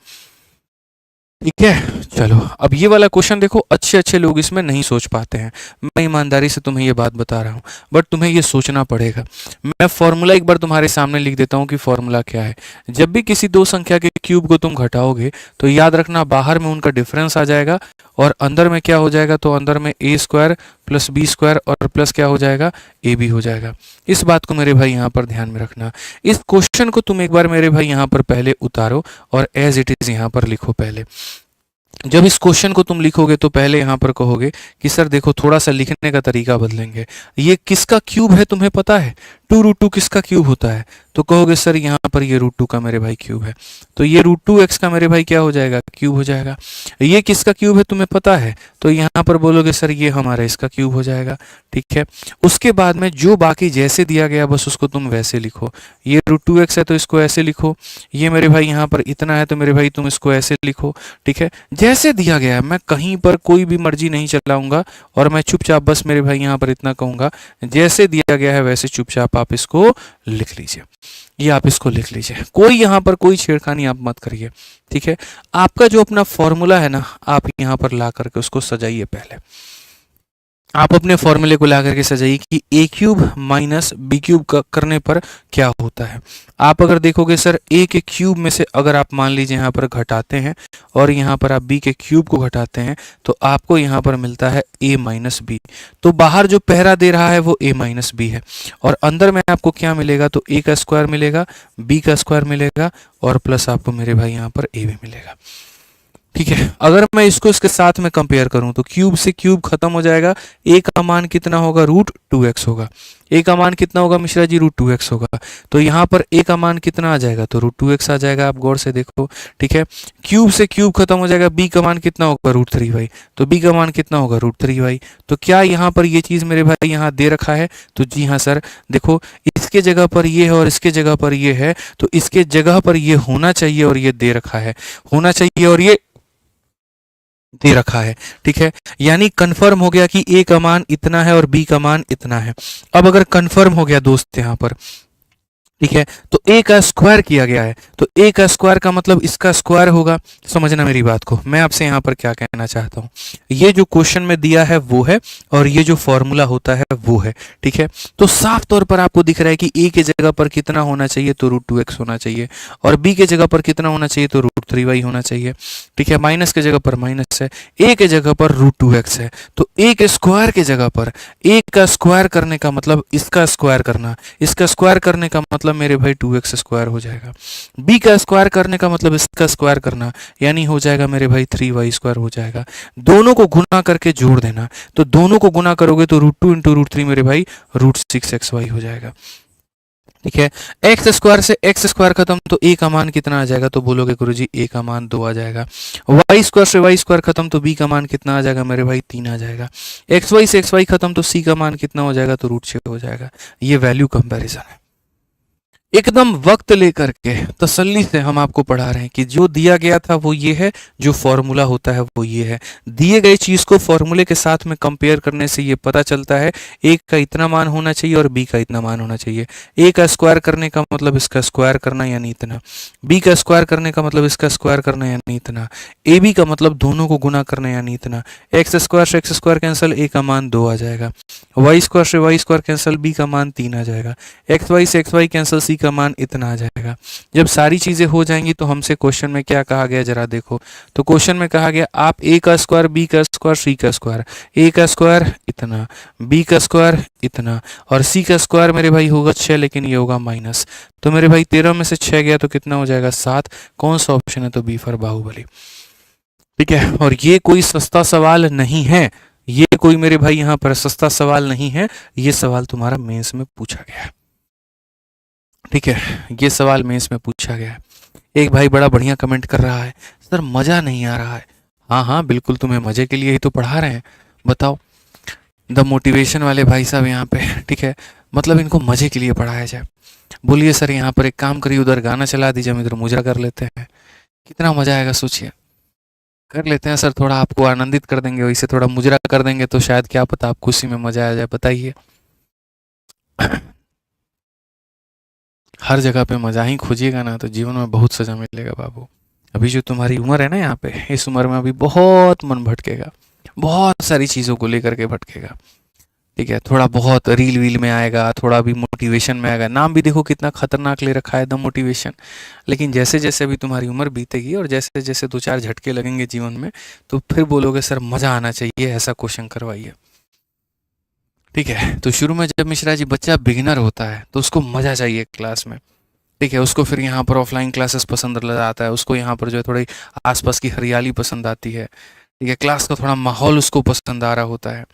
ठीक है, चलो अब ये वाला क्वेश्चन देखो, अच्छे अच्छे लोग इसमें नहीं सोच पाते हैं, मैं ईमानदारी से तुम्हें ये बात बता रहा हूँ, बट तुम्हें ये सोचना पड़ेगा। मैं फॉर्मूला एक बार तुम्हारे सामने लिख देता हूँ कि फॉर्मूला क्या है। जब भी किसी दो संख्या के क्यूब को तुम घटाओगे तो याद रखना बाहर में उनका डिफरेंस आ जाएगा, और अंदर में क्या हो जाएगा, तो अंदर में ए स्क्वायर प्लस बी स्क्वायर और प्लस क्या हो जाएगा, ए बी हो जाएगा। इस बात को मेरे भाई यहाँ पर ध्यान में रखना। इस क्वेश्चन को तुम एक बार मेरे भाई यहाँ पर पहले उतारो और एज इट इज यहाँ पर लिखो पहले। जब इस क्वेश्चन को तुम लिखोगे तो पहले यहाँ पर कहोगे कि सर देखो थोड़ा सा लिखने का तरीका बदलेंगे, ये किसका क्यूब है तुम्हें पता है, 2√2 किसका क्यूब होता है, तो कहोगे सर यहाँ पर ये √2 का मेरे भाई क्यूब है, तो ये √2x का मेरे भाई क्या हो जाएगा, क्यूब हो जाएगा। ये किसका क्यूब है तुम्हें पता है, तो यहाँ पर बोलोगे सर ये हमारा इसका क्यूब हो जाएगा। ठीक है, उसके बाद में जो बाकी जैसे दिया गया बस उसको तुम वैसे लिखो। ये √2x है तो इसको ऐसे लिखो, ये मेरे भाई यहाँ पर इतना है तो मेरे भाई तुम इसको ऐसे लिखो। ठीक है, जैसे दिया गया है, मैं कहीं पर कोई भी मर्जी नहीं चलाऊंगा, और मैं चुपचाप बस मेरे भाई यहाँ पर इतना कहूंगा, जैसे दिया गया है वैसे चुपचाप आप इसको लिख लीजिए। ये आप इसको लिख लीजिए, कोई यहाँ पर कोई छेड़खानी आप मत करिए। ठीक है, आपका जो अपना फॉर्मूला है ना, आप यहाँ पर ला करके उसको सजाइए। पहले आप अपने फॉर्मूले को ला करके सजाइए कि ए क्यूब माइनस बी क्यूब करने पर क्या होता है। आप अगर देखोगे सर ए के क्यूब में से अगर आप मान लीजिए यहाँ पर घटाते हैं और यहाँ पर आप बी के क्यूब को घटाते हैं तो आपको यहाँ पर मिलता है ए माइनस बी। तो बाहर जो पहरा दे रहा है वो ए माइनस बी है, और अंदर में आपको क्या मिलेगा, तो ए का स्क्वायर मिलेगा, बी का स्क्वायर मिलेगा, और प्लस आपको मेरे भाई यहाँ पर ए भी मिलेगा। ठीक है, अगर मैं इसको इसके साथ में कंपेयर करूं तो क्यूब से क्यूब खत्म हो जाएगा, ए का मान कितना होगा, √2x होगा। ए का मान कितना होगा मिश्रा जी, √2x होगा। तो यहाँ पर ए का मान कितना आ जाएगा, तो √2x आ जाएगा। आप गौर से देखो। ठीक है, क्यूब से क्यूब खत्म हो जाएगा, बी का मान कितना होगा, √3y, तो बी का मान कितना होगा, √3y। तो क्या यहाँ पर ये चीज़ मेरे भाई यहाँ दे रखा है, तो जी हाँ सर, देखो इसके जगह पर ये है और इसके जगह पर ये है, तो इसके जगह पर ये होना चाहिए और ये दे रखा है, होना चाहिए और ये दे रखा है। ठीक है, यानी कंफर्म हो गया कि ए का मान इतना है और बी का मान इतना है। अब अगर कंफर्म हो गया दोस्त यहाँ पर ठीक है, तो a का स्क्वायर किया गया है, तो a का स्क्वायर का मतलब इसका स्क्वायर होगा। समझना मेरी बात को, मैं आपसे यहाँ पर क्या कहना चाहता हूँ, ये जो क्वेश्चन में दिया है वो है, और ये जो फॉर्मूला होता है वो है। ठीक है, तो साफ तौर पर आपको दिख रहा है कि a के जगह पर कितना होना चाहिए, तो √2x होना चाहिए, और b के जगह पर कितना होना चाहिए, तो √3y होना चाहिए। ठीक है, माइनस के जगह पर माइनस है, a के जगह पर √2x है, तो a के स्क्वायर के जगह पर a का स्क्वायर करने का मतलब इसका स्क्वायर करना, इसका स्क्वायर करने का मतलब मेरे भाई 2x स्क्वायर हो जाएगा, b का स्क्वायर करने का मतलब इसका स्क्वायर करना, यानी हो जाएगा मेरे भाई 3y स्क्वायर हो जाएगा। दोनों को गुना करके जोड़ देना, तो दोनों को गुना करोगे तो √2 इंटू √3 मेरे भाई √6xy हो जाएगा। ठीक है, एक्स स्क्वायर से एक्स स्क्वायर खत्म, तो a का मान कितना आ जाएगा, तो बोलोगे गुरुजी a का मान 2 आ जाएगा। वाई स्क्वायर से वाई स्क्वायर खत्म, तो b का मान कितना आ जाएगा मेरे भाई 3 आ जाएगा। एक्स वाई से एक्स वाई खत्म, तो c का मान कितना हो जाएगा, तो √6 हो जाएगा। ये वैल्यू कंपैरिजन है, एकदम वक्त लेकर के तसल्ली से हम आपको पढ़ा रहे हैं कि जो दिया गया था वो ये है, जो फॉर्मूला होता है वो ये है। दिए गए चीज को फॉर्मूले के साथ में कंपेयर करने से ये पता चलता है a का इतना मान होना चाहिए और b का इतना मान होना चाहिए। a का स्क्वायर करने का मतलब इसका स्क्वायर करना यानी इतना, b का स्क्वायर करने का मतलब इसका स्क्वायर करना यानी इतना, ab का मतलब दोनों को गुना करना यानी इतना। एक्स स्क्वायर से एक्स स्क्वायर कैंसिल, a का मान 2 आ जाएगा। वाई स्क्वायर से वाई स्क्वायर कैंसिल, b का मान 3 आ जाएगा। एक्स वाई से एक्स वाई कैंसिल, c का मान इतना आ जाएगा। जब सारी चीजें हो जाएंगी तो हमसे क्वेश्चन में क्या कहा गया जरा देखो, तो क्वेश्चन में कहा गया आप a का स्क्वायर, b का स्क्वायर, c का स्क्वायर, a का स्क्वायर इतना, b का स्क्वायर इतना, और c का स्क्वायर मेरे भाई होगा 6, लेकिन ये होगा माइनस, तो मेरे भाई 13 में से 6 गया तो कितना हो जाएगा 7। कौन सा ऑप्शन है, तो बी फॉर बाहुबली। ठीक है, और ये कोई सस्ता सवाल नहीं है, ये कोई मेरे भाई यहाँ पर सस्ता सवाल नहीं है, ये सवाल तुम्हारा मेंस में पूछा गया है। ठीक है, ये सवाल मेंस में पूछा गया है। एक भाई बड़ा बढ़िया कमेंट कर रहा है, सर मज़ा नहीं आ रहा है। हाँ हाँ बिल्कुल, तुम्हें मज़े के लिए ही तो पढ़ा रहे हैं, बताओ। द मोटिवेशन वाले भाई साहब यहाँ पे, ठीक है, मतलब इनको मज़े के लिए पढ़ाया जाए। बोलिए सर यहाँ पर एक काम करिए, उधर गाना चला दीजिए, हम इधर मुजरा कर लेते हैं, कितना मज़ा आएगा सोचिए। कर लेते हैं सर, थोड़ा आपको आनंदित कर देंगे, वैसे थोड़ा मुजरा कर देंगे तो शायद क्या पता आपको उसी में मज़ा आ जाए, बताइए। हर जगह पे मज़ा ही खोजिएगा ना तो जीवन में बहुत सज़ा मिलेगा बाबू। अभी जो तुम्हारी उम्र है ना यहाँ पे, इस उम्र में अभी बहुत मन भटकेगा, बहुत सारी चीज़ों को लेकर के भटकेगा। ठीक है, थोड़ा बहुत रील वील में आएगा, थोड़ा भी मोटिवेशन में आएगा, नाम भी देखो कितना खतरनाक ले रखा है द मोटिवेशन। लेकिन जैसे जैसे अभी तुम्हारी उम्र बीतेगी और जैसे जैसे 2-4 झटके लगेंगे जीवन में, तो फिर बोलोगे सर मज़ा आना चाहिए, ऐसा क्वेश्चन करवाइए। ठीक है, तो शुरू में जब मिश्रा जी बच्चा बिगिनर होता है तो उसको मज़ा चाहिए क्लास में। ठीक है, उसको फिर यहाँ पर ऑफलाइन क्लासेस पसंद आता है, उसको यहाँ पर जो है थोड़ी आसपास की हरियाली पसंद आती है। ठीक है, क्लास का थोड़ा माहौल उसको पसंद आ रहा होता है।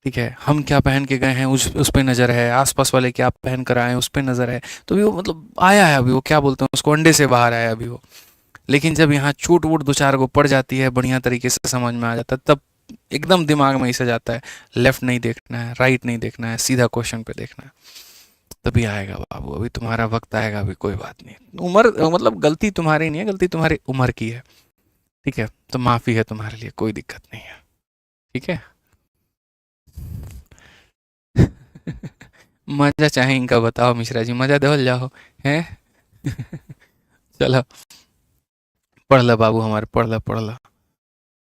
ठीक है, हम क्या पहन के गए हैं उस पे नज़र है, आसपास वाले क्या पहन कर आए हैं उस पे नज़र है, तो भी वो मतलब आया है अभी, वो क्या बोलते हैं उसको, अंडे से बाहर आया अभी वो। लेकिन जब यहाँ चोट वोट 2-4 को पड़ जाती है, बढ़िया तरीके से समझ में आ जाता है, तब एकदम दिमाग में ऐसा जाता है, लेफ्ट नहीं देखना है, राइट नहीं देखना है, सीधा क्वेश्चन पे देखना है। तभी आएगा बाबू, अभी तुम्हारा वक्त आएगा, अभी कोई बात नहीं। उम्र मतलब गलती तुम्हारी नहीं है, गलती तुम्हारी उम्र की है। ठीक है, तो माफ़ी है तुम्हारे लिए, कोई दिक्कत नहीं है। ठीक है। मजा चाहे इनका बताओ मिश्रा जी, मजा देवल जाओ हैं। चलो पढ़ ला बाबू हमारे, पढ़ ला पढ़ ला,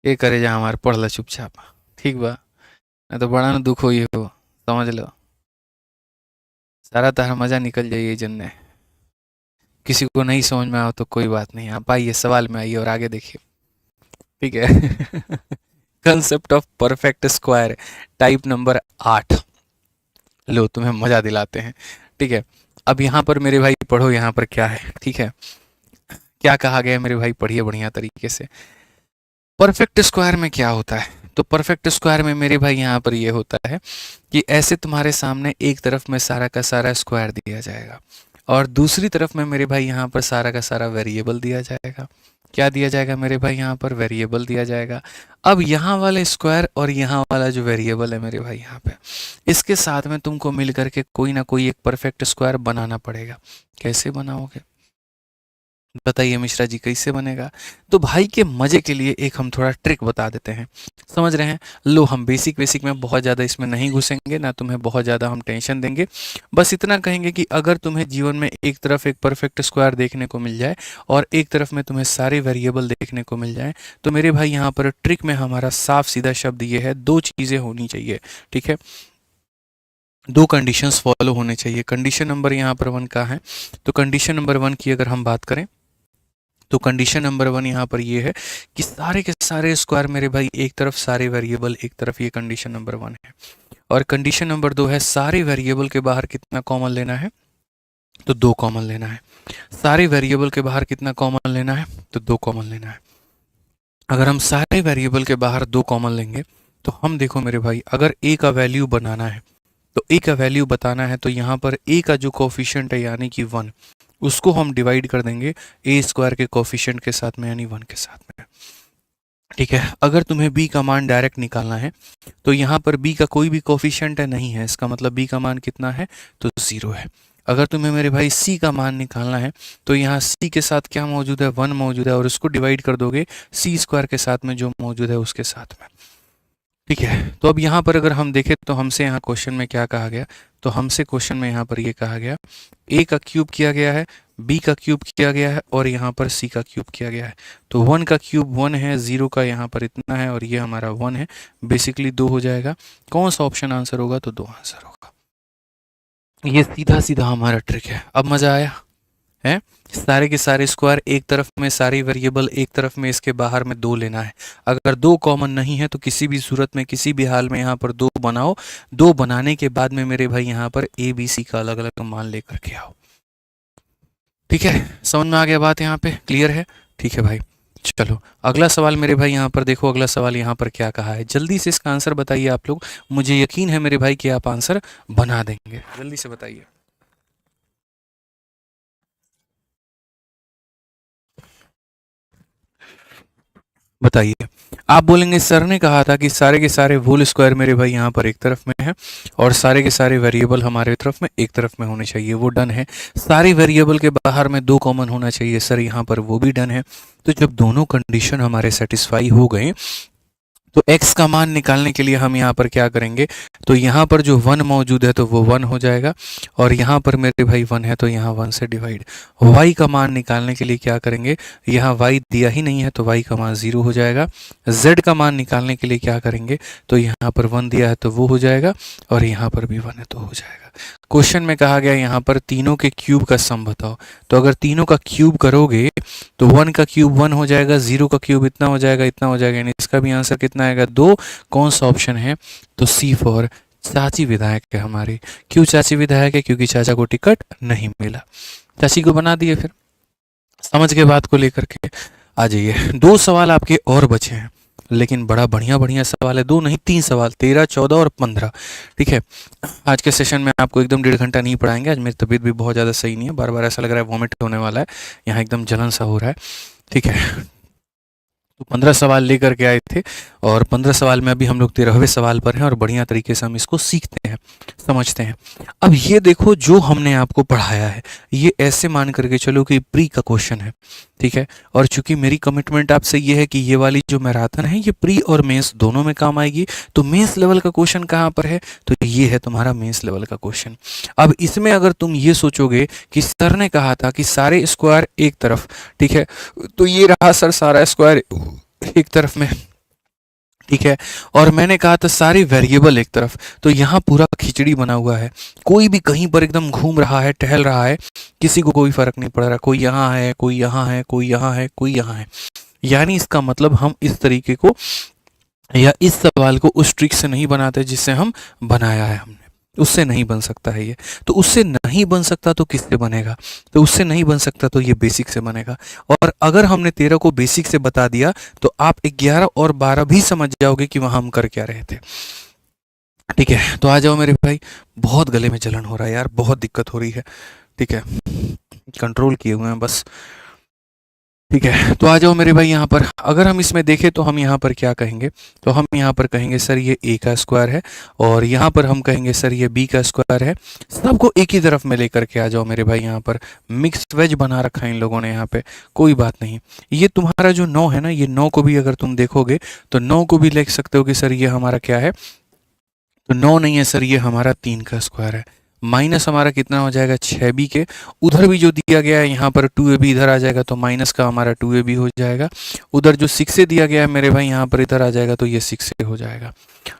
ये करे जा हमारे, पढ़ ला चुपचाप। ठीक बा, नहीं तो बड़ा ना दुख हो, ये हो समझ लो, सारा तार मजा निकल जाइए जन्ने। किसी को नहीं समझ में आओ तो कोई बात नहीं, आप आइए सवाल में आइए और आगे देखिए। ठीक है। Concept of perfect square, type number 8। लो तुम्हें मजा दिलाते हैं। ठीक है, अब यहाँ पर मेरे भाई पढ़ो, यहाँ पर क्या है। ठीक है, क्या कहा गया है मेरे भाई, पढ़िए बढ़िया तरीके से। परफेक्ट स्क्वायर में क्या होता है, तो परफेक्ट स्क्वायर में मेरे भाई यहाँ पर ये होता है कि ऐसे तुम्हारे सामने एक तरफ में सारा का सारा स्क्वायर दिया जाएगा और दूसरी तरफ में मेरे भाई यहाँ पर सारा का सारा वेरिएबल दिया जाएगा। क्या दिया जाएगा मेरे भाई, यहाँ पर वेरिएबल दिया जाएगा। अब यहाँ वाले स्क्वायर और यहाँ वाला जो वेरिएबल है मेरे भाई यहाँ पे, इसके साथ में तुमको मिल करके कोई ना कोई एक परफेक्ट स्क्वायर बनाना पड़ेगा। कैसे बनाओगे, बताइए मिश्रा जी कैसे बनेगा? तो भाई के मज़े के लिए एक हम थोड़ा ट्रिक बता देते हैं। समझ रहे हैं? लो हम बेसिक बेसिक में बहुत ज़्यादा इसमें नहीं घुसेंगे, ना तुम्हें बहुत ज़्यादा हम टेंशन देंगे। बस इतना कहेंगे कि अगर तुम्हें जीवन में एक तरफ एक परफेक्ट स्क्वायर देखने को मिल जाए और एक तरफ में तुम्हें सारे वेरिएबल देखने को मिल जाए, तो मेरे भाई यहाँ पर ट्रिक में हमारा साफ सीधा शब्द ये है, 2 चीज़ें होनी चाहिए, ठीक है? 2 कंडीशंस फॉलो होने चाहिए। कंडीशन नंबर यहाँ पर 1 का है, तो कंडीशन नंबर 1 की अगर हम बात करें, तो कंडीशन नंबर 1 यहाँ पर ये है कि सारे के सारे स्क्वायर मेरे भाई एक तरफ, सारे वेरिएबल एक तरफ, ये कंडीशन नंबर 1 है। और कंडीशन नंबर 2 है सारे वेरिएबल के बाहर कितना कॉमन लेना है, तो 2 कॉमन लेना है। सारे वेरिएबल के बाहर कितना कॉमन लेना है, तो 2 कॉमन लेना है। अगर हम सारे वेरिएबल के बाहर 2 कॉमन लेंगे, तो हम देखो मेरे भाई, अगर ए का वैल्यू बनाना है, तो ए का वैल्यू बताना है, तो यहाँ पर ए का जो कोफिशिएंट है यानी कि 1, उसको हम डिवाइड कर देंगे ए स्क्वायर के कोफिशिएंट के साथ में यानी 1 के साथ में, ठीक है? अगर तुम्हें बी का मान डायरेक्ट निकालना है, तो यहाँ पर बी का कोई भी कोफिशिएंट है नहीं है, इसका मतलब बी का मान कितना है, तो 0 है। अगर तुम्हें मेरे भाई सी का मान निकालना है, तो यहाँ सी के साथ क्या मौजूद है, 1 मौजूद है, और उसको डिवाइड कर दोगे सी स्क्वायर के साथ में जो मौजूद है उसके साथ में, ठीक है? तो अब यहाँ पर अगर हम देखें, तो हमसे यहाँ क्वेश्चन में क्या कहा गया, तो हमसे क्वेश्चन में यहाँ पर ये कहा गया, ए का क्यूब किया गया है, बी का क्यूब किया गया है, और यहाँ पर सी का क्यूब किया गया है। तो 1 का क्यूब 1 है, 0 का यहाँ पर इतना है, और ये हमारा 1 है, बेसिकली 2 हो जाएगा। कौन सा ऑप्शन आंसर होगा, तो 2 आंसर होगा। ये सीधा सीधा हमारा ट्रिक है। अब मज़ा आया है? सारे के सारे स्क्वायर एक तरफ में, सारी वेरिएबल एक तरफ में, इसके बाहर में 2 लेना है। अगर 2 कॉमन नहीं है तो किसी भी सूरत में, किसी भी हाल में यहाँ पर 2 बनाओ। 2 बनाने के बाद में मेरे भाई यहाँ पर ए बी सी का अलग अलग मान लेकर के आओ, ठीक है? समझ में आ गया बात? यहाँ पे क्लियर है? ठीक है भाई, चलो अगला सवाल मेरे भाई यहाँ पर देखो, अगला सवाल यहाँ पर क्या कहा है, जल्दी से इसका आंसर बताइए आप लोग। मुझे यकीन है मेरे भाई कि आप आंसर बना देंगे, जल्दी से बताइए। बताइए। आप बोलेंगे सर ने कहा था कि सारे के सारे होल स्क्वायर मेरे भाई यहाँ पर एक तरफ में है, और सारे के सारे वेरिएबल हमारे तरफ में एक तरफ में होने चाहिए, वो डन है। सारे वेरिएबल के बाहर में 2 कॉमन होना चाहिए सर, यहाँ पर वो भी डन है। तो जब दोनों कंडीशन हमारे सेटिस्फाई हो गए, तो x का मान निकालने के लिए हम यहाँ पर क्या करेंगे, तो यहाँ पर जो 1 मौजूद है तो वो 1 हो जाएगा, और यहाँ पर मेरे भाई 1 है तो यहाँ 1 से डिवाइड। y का मान निकालने के लिए क्या करेंगे, यहाँ y दिया ही नहीं है तो y का मान 0 हो जाएगा। z का मान निकालने के लिए क्या करेंगे, तो यहाँ पर 1 दिया है तो वो हो जाएगा, और यहाँ पर भी 1 है तो हो जाएगा। क्वेश्चन में कहा गया यहाँ पर तीनों के क्यूब का सम बताओ, तो अगर तीनों का क्यूब करोगे तो 1 का क्यूब 1 हो जाएगा, 0 का क्यूब इतना हो जाएगा, इतना हो जाएगा, यानी इसका भी आंसर कितना आएगा, 2। कौन सा ऑप्शन है, तो सी फॉर चाची विधायक है हमारी। क्यों चाची विधायक है, क्योंकि चाचा को टिकट नहीं मिला, चाची को बना दिए। फिर समझ के बात को लेकर के आ जाइए। 2 सवाल आपके और बचे हैं, लेकिन बड़ा बढ़िया बढ़िया सवाल है, 2 नहीं 3 सवाल, 13, 14 और 15, ठीक है? आज के सेशन में आपको एकदम 1.5 घंटा नहीं पढ़ाएंगे, आज मेरी तबीयत भी बहुत ज़्यादा सही नहीं है, बार बार ऐसा लग रहा है वॉमिट होने वाला है, यहाँ एकदम जलन सा हो रहा है, ठीक है? तो 15 सवाल लेकर के आए थे, और 15 सवाल में अभी हम लोग 13वें सवाल पर हैं, और बढ़िया तरीके से हम इसको सीखते हैं, समझते हैं। अब ये देखो जो हमने आपको पढ़ाया है, ये ऐसे मान करके चलो कि प्री का क्वेश्चन है, ठीक है? और चूंकि मेरी कमिटमेंट आपसे ये है कि ये वाली जो मैराथन है ये प्री और मेंस दोनों में काम आएगी, तो मेंस लेवल का क्वेश्चन कहाँ पर है, तो ये है तुम्हारा मेंस लेवल का क्वेश्चन। अब इसमें अगर तुम ये सोचोगे कि सर ने कहा था कि सारे स्क्वायर एक तरफ, ठीक है, तो ये रहा सर सारा स्क्वायर एक तरफ में, ठीक है, और मैंने कहा था सारे वेरिएबल एक तरफ, तो यहाँ पूरा खिचड़ी बना हुआ है, कोई भी कहीं पर एकदम घूम रहा है, टहल रहा है, किसी को कोई फर्क नहीं पड़ रहा, कोई यहाँ है, कोई यहाँ है, कोई यहाँ है, कोई यहाँ है। यानी इसका मतलब हम इस तरीके को या इस सवाल को उस ट्रिक से नहीं बनाते जिससे हम बनाया है हमने, उससे नहीं बन सकता है ये। तो उससे नहीं बन सकता तो किससे बनेगा, तो उससे नहीं बन सकता तो ये बेसिक से बनेगा। और अगर हमने 13 को बेसिक से बता दिया तो आप 11 और 12 भी समझ जाओगे कि वहाँ हम कर क्या रहे थे, ठीक है? तो आ जाओ मेरे भाई, बहुत गले में जलन हो रहा है यार, बहुत दिक्कत हो रही है, ठीक है? कंट्रोल किए हुए हैं बस। ठीक है, तो आ जाओ मेरे भाई यहाँ पर। अगर हम इसमें देखें तो हम यहाँ पर क्या कहेंगे, तो हम यहाँ पर कहेंगे सर ये a का स्क्वायर है, और यहाँ पर हम कहेंगे सर ये b का स्क्वायर है। सबको एक ही तरफ में लेकर के आ जाओ मेरे भाई। यहाँ पर मिक्स वेज बना रखा है इन लोगों ने यहाँ पे, कोई बात नहीं। ये तुम्हारा जो 9 है ना, ये 9 को भी अगर तुम देखोगे तो 9 को भी लिख सकते हो कि सर ये हमारा क्या है, तो 9 नहीं है सर, ये हमारा 3 का स्क्वायर है। माइनस हमारा कितना हो जाएगा 6b के, उधर भी जो दिया गया है यहाँ पर 2ab इधर आ जाएगा, तो माइनस का हमारा 2ab हो जाएगा। उधर जो 6 दिया गया है मेरे भाई यहाँ पर इधर आ जाएगा, तो ये 6 हो जाएगा।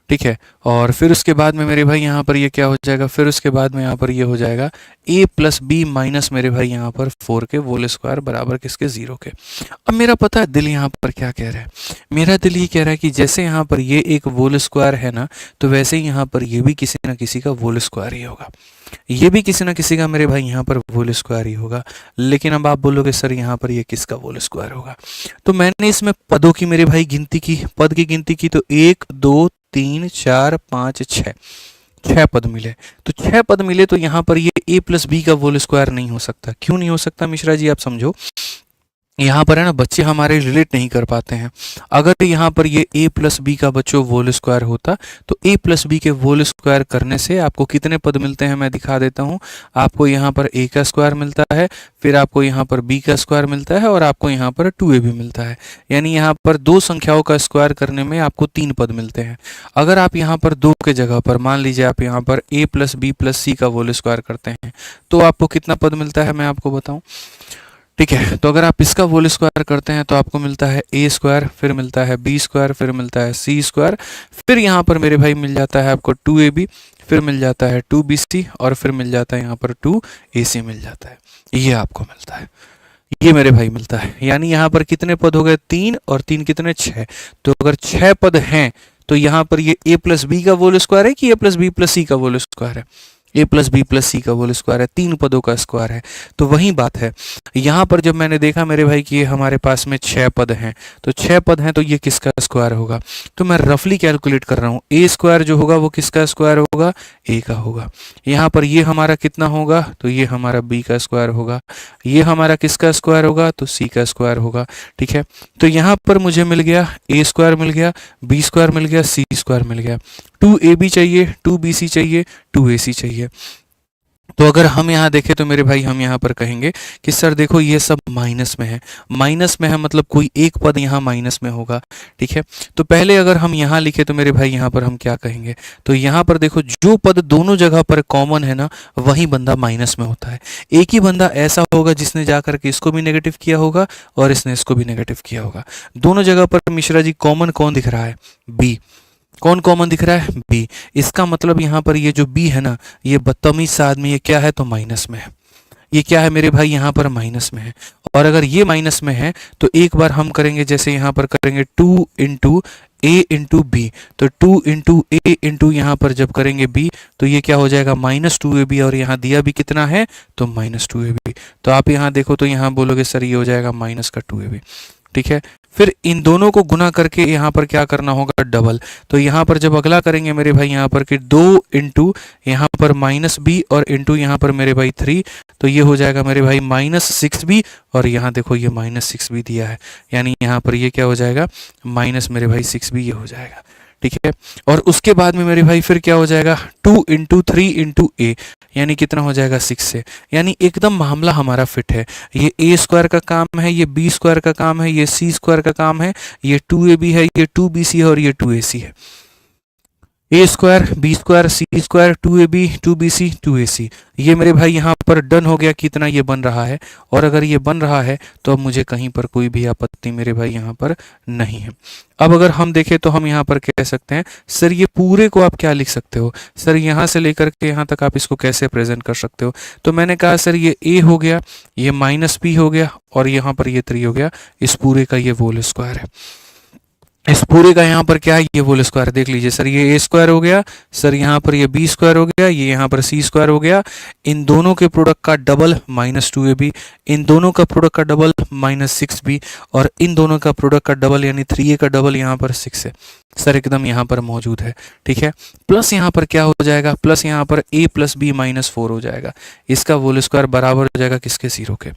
ठीक है, और फिर उसके बाद में मेरे भाई यहाँ पर ये क्या हो जाएगा, फिर उसके बाद में यहाँ पर ये हो जाएगा a प्लस बी माइनस मेरे भाई यहाँ पर 4 के होल स्क्वायर बराबर किसके, 0 के। अब मेरा पता है दिल यहाँ पर क्या कह रहा है, मेरा दिल ये कह रहा है कि जैसे यहाँ पर ये एक होल स्क्वायर है ना, तो वैसे ही यहाँ पर ये भी किसी ना किसी का होल स्क्वायर ही होगा, ये भी किसी ना किसी का मेरे भाई यहाँ पर होल स्क्वायर ही होगा। लेकिन अब आप बोलोगे सर यहाँ पर ये किसका होल स्क्वायर होगा, तो मैंने इसमें पदों की मेरे भाई गिनती की, पद की गिनती की, तो 1 2 3 4 5 6, 6 पद मिले। तो 6 पद मिले, तो यहाँ पर ये a प्लस बी का होल स्क्वायर नहीं हो सकता। क्यों नहीं हो सकता मिश्रा जी, आप समझो। यहाँ पर है ना, बच्चे हमारे रिलेट नहीं कर पाते हैं। अगर यहाँ पर ये a प्लस बी का बच्चों होल स्क्वायर होता, तो a प्लस बी के होल स्क्वायर करने से आपको कितने पद मिलते हैं, मैं दिखा देता हूँ। आपको यहाँ पर a का स्क्वायर मिलता है, फिर आपको यहाँ पर b का स्क्वायर मिलता है, और आपको यहाँ पर 2ab मिलता है। यानी यहाँ पर दो संख्याओं का स्क्वायर करने में आपको 3 पद मिलते हैं। अगर आप यहाँ पर 2 के जगह पर मान लीजिए आप यहाँ पर a plus B plus c का होल स्क्वायर करते हैं, तो आपको कितना पद मिलता है मैं आपको बताऊँ। ठीक है, तो अगर आप इसका होल स्क्वायर करते हैं तो आपको मिलता है a स्क्वायर, फिर मिलता है b स्क्वायर, फिर मिलता है c स्क्वायर, फिर यहाँ पर मेरे भाई मिल जाता है आपको 2ab, फिर मिल जाता है 2bc, और फिर मिल जाता है यहाँ पर 2ac मिल जाता है। ये आपको मिलता है, ये मेरे भाई मिलता है। यानी यहाँ पर कितने पद हो गए, 3, और 3 कितने, 6। तो अगर 6 पद हैं, तो यहाँ पर ये a प्लस बी का होल स्क्वायर है कि a प्लस बी प्लस सी का होल स्क्वायर है, a प्लस बी प्लस सी का होल स्क्वायर है, 3 पदों का स्क्वायर है। तो वही बात है, यहाँ पर जब मैंने देखा मेरे भाई कि ये हमारे पास में 6 पद हैं, तो 6 पद हैं, तो ये किसका स्क्वायर होगा, तो मैं रफली कैलकुलेट कर रहा हूँ। a स्क्वायर जो होगा वो किसका स्क्वायर होगा, a का होगा। यहाँ पर ये हमारा कितना होगा, तो ये हमारा b का स्क्वायर होगा। ये हमारा किसका स्क्वायर होगा, तो c का स्क्वायर होगा। ठीक है, तो यहाँ पर मुझे मिल गया a स्क्वायर मिल गया, b स्क्वायर मिल गया, c स्क्वायर मिल गया। 2ab चाहिए, 2bc चाहिए, 2ac चाहिए। तो अगर हम यहाँ देखें तो मेरे भाई हम यहाँ पर कहेंगे कि सर देखो ये सब माइनस में है, माइनस में है मतलब कोई एक पद यहाँ माइनस में होगा। ठीक है, तो पहले अगर हम यहाँ लिखे तो मेरे भाई यहाँ पर हम क्या कहेंगे, तो यहाँ पर देखो जो पद दोनों जगह पर कॉमन है ना, वही बंदा माइनस में होता है। एक ही बंदा ऐसा होगा जिसने जा करके इसको भी नेगेटिव किया होगा और इसने इसको भी नेगेटिव किया होगा। दोनों जगह पर मिश्रा जी कॉमन कौन दिख रहा है, बी। कौन कॉमन दिख रहा है, बी। इसका मतलब यहाँ पर ये जो बी है ना, ये बदतमीज सा आदमी, ये क्या है, तो माइनस में है। ये क्या है मेरे भाई, यहाँ पर माइनस में है। और अगर ये माइनस में है तो एक बार हम करेंगे, जैसे यहाँ पर करेंगे 2 इंटू ए इंटू बी, तो 2 इंटू ए इंटू यहाँ पर जब करेंगे बी, तो ये क्या हो जाएगा, -2ab, और यहाँ दिया भी कितना है, तो -2ab। तो आप यहाँ देखो तो यहाँ बोलोगे सर ये हो जाएगा माइनस का 2ab। ठीक है, फिर इन दोनों को गुना करके यहाँ पर क्या करना होगा, डबल। तो यहाँ पर जब अगला करेंगे मेरे भाई यहाँ पर कि 2 इंटू यहाँ पर -b और इंटू यहाँ पर मेरे भाई 3, तो ये हो जाएगा मेरे भाई -6b, और यहाँ देखो ये -6b दिया है, यानी यहाँ पर ये क्या हो जाएगा, माइनस मेरे भाई 6b ये हो जाएगा। ठीक है, और उसके बाद में मेरे भाई फिर क्या हो जाएगा, 2 इंटू 3 इंटू ए, यानी कितना हो जाएगा 6 से। यानी एकदम मामला हमारा फिट है। ये ए स्क्वायर का काम है, ये बी स्क्वायर का काम है, ये सी स्क्वायर का काम है, ये 2ab है, ये 2bc है, और ये 2ac है। A square, B square, C square, 2ab, 2bc, 2ac, ये मेरे भाई यहाँ पर डन हो गया। कितना ये बन रहा है, और अगर ये बन रहा है तो अब मुझे कहीं पर कोई भी आपत्ति मेरे भाई यहाँ पर नहीं है। अब अगर हम देखें तो हम यहाँ पर कह सकते हैं सर ये पूरे को आप क्या लिख सकते हो, सर यहाँ से लेकर के यहाँ तक आप इसको कैसे प्रेजेंट कर सकते हो। तो मैंने कहा सर ये a हो गया, ये -b हो गया, और यहाँ पर ये 3 हो गया। इस पूरे का ये होल स्क्वायर है। इस पूरे का यहाँ पर क्या है, ये होल स्क्वायर। देख लीजिए सर ये ए स्क्वायर हो गया, सर यहाँ पर ये बी स्क्वायर हो गया, ये यहाँ पर सी स्क्वायर हो गया। इन दोनों के प्रोडक्ट का डबल -2ab, इन दोनों का प्रोडक्ट का डबल -6b, और इन दोनों का प्रोडक्ट का डबल यानी 3a का डबल यहाँ पर 6 है। सर एकदम यहाँ पर मौजूद है, ठीक है। प्लस यहाँ पर क्या हो जाएगा, प्लस यहाँ पर a प्लस बी माइनस 4 हो जाएगा, इसका होल स्क्वायर बराबर हो जाएगा किसके, 0 के।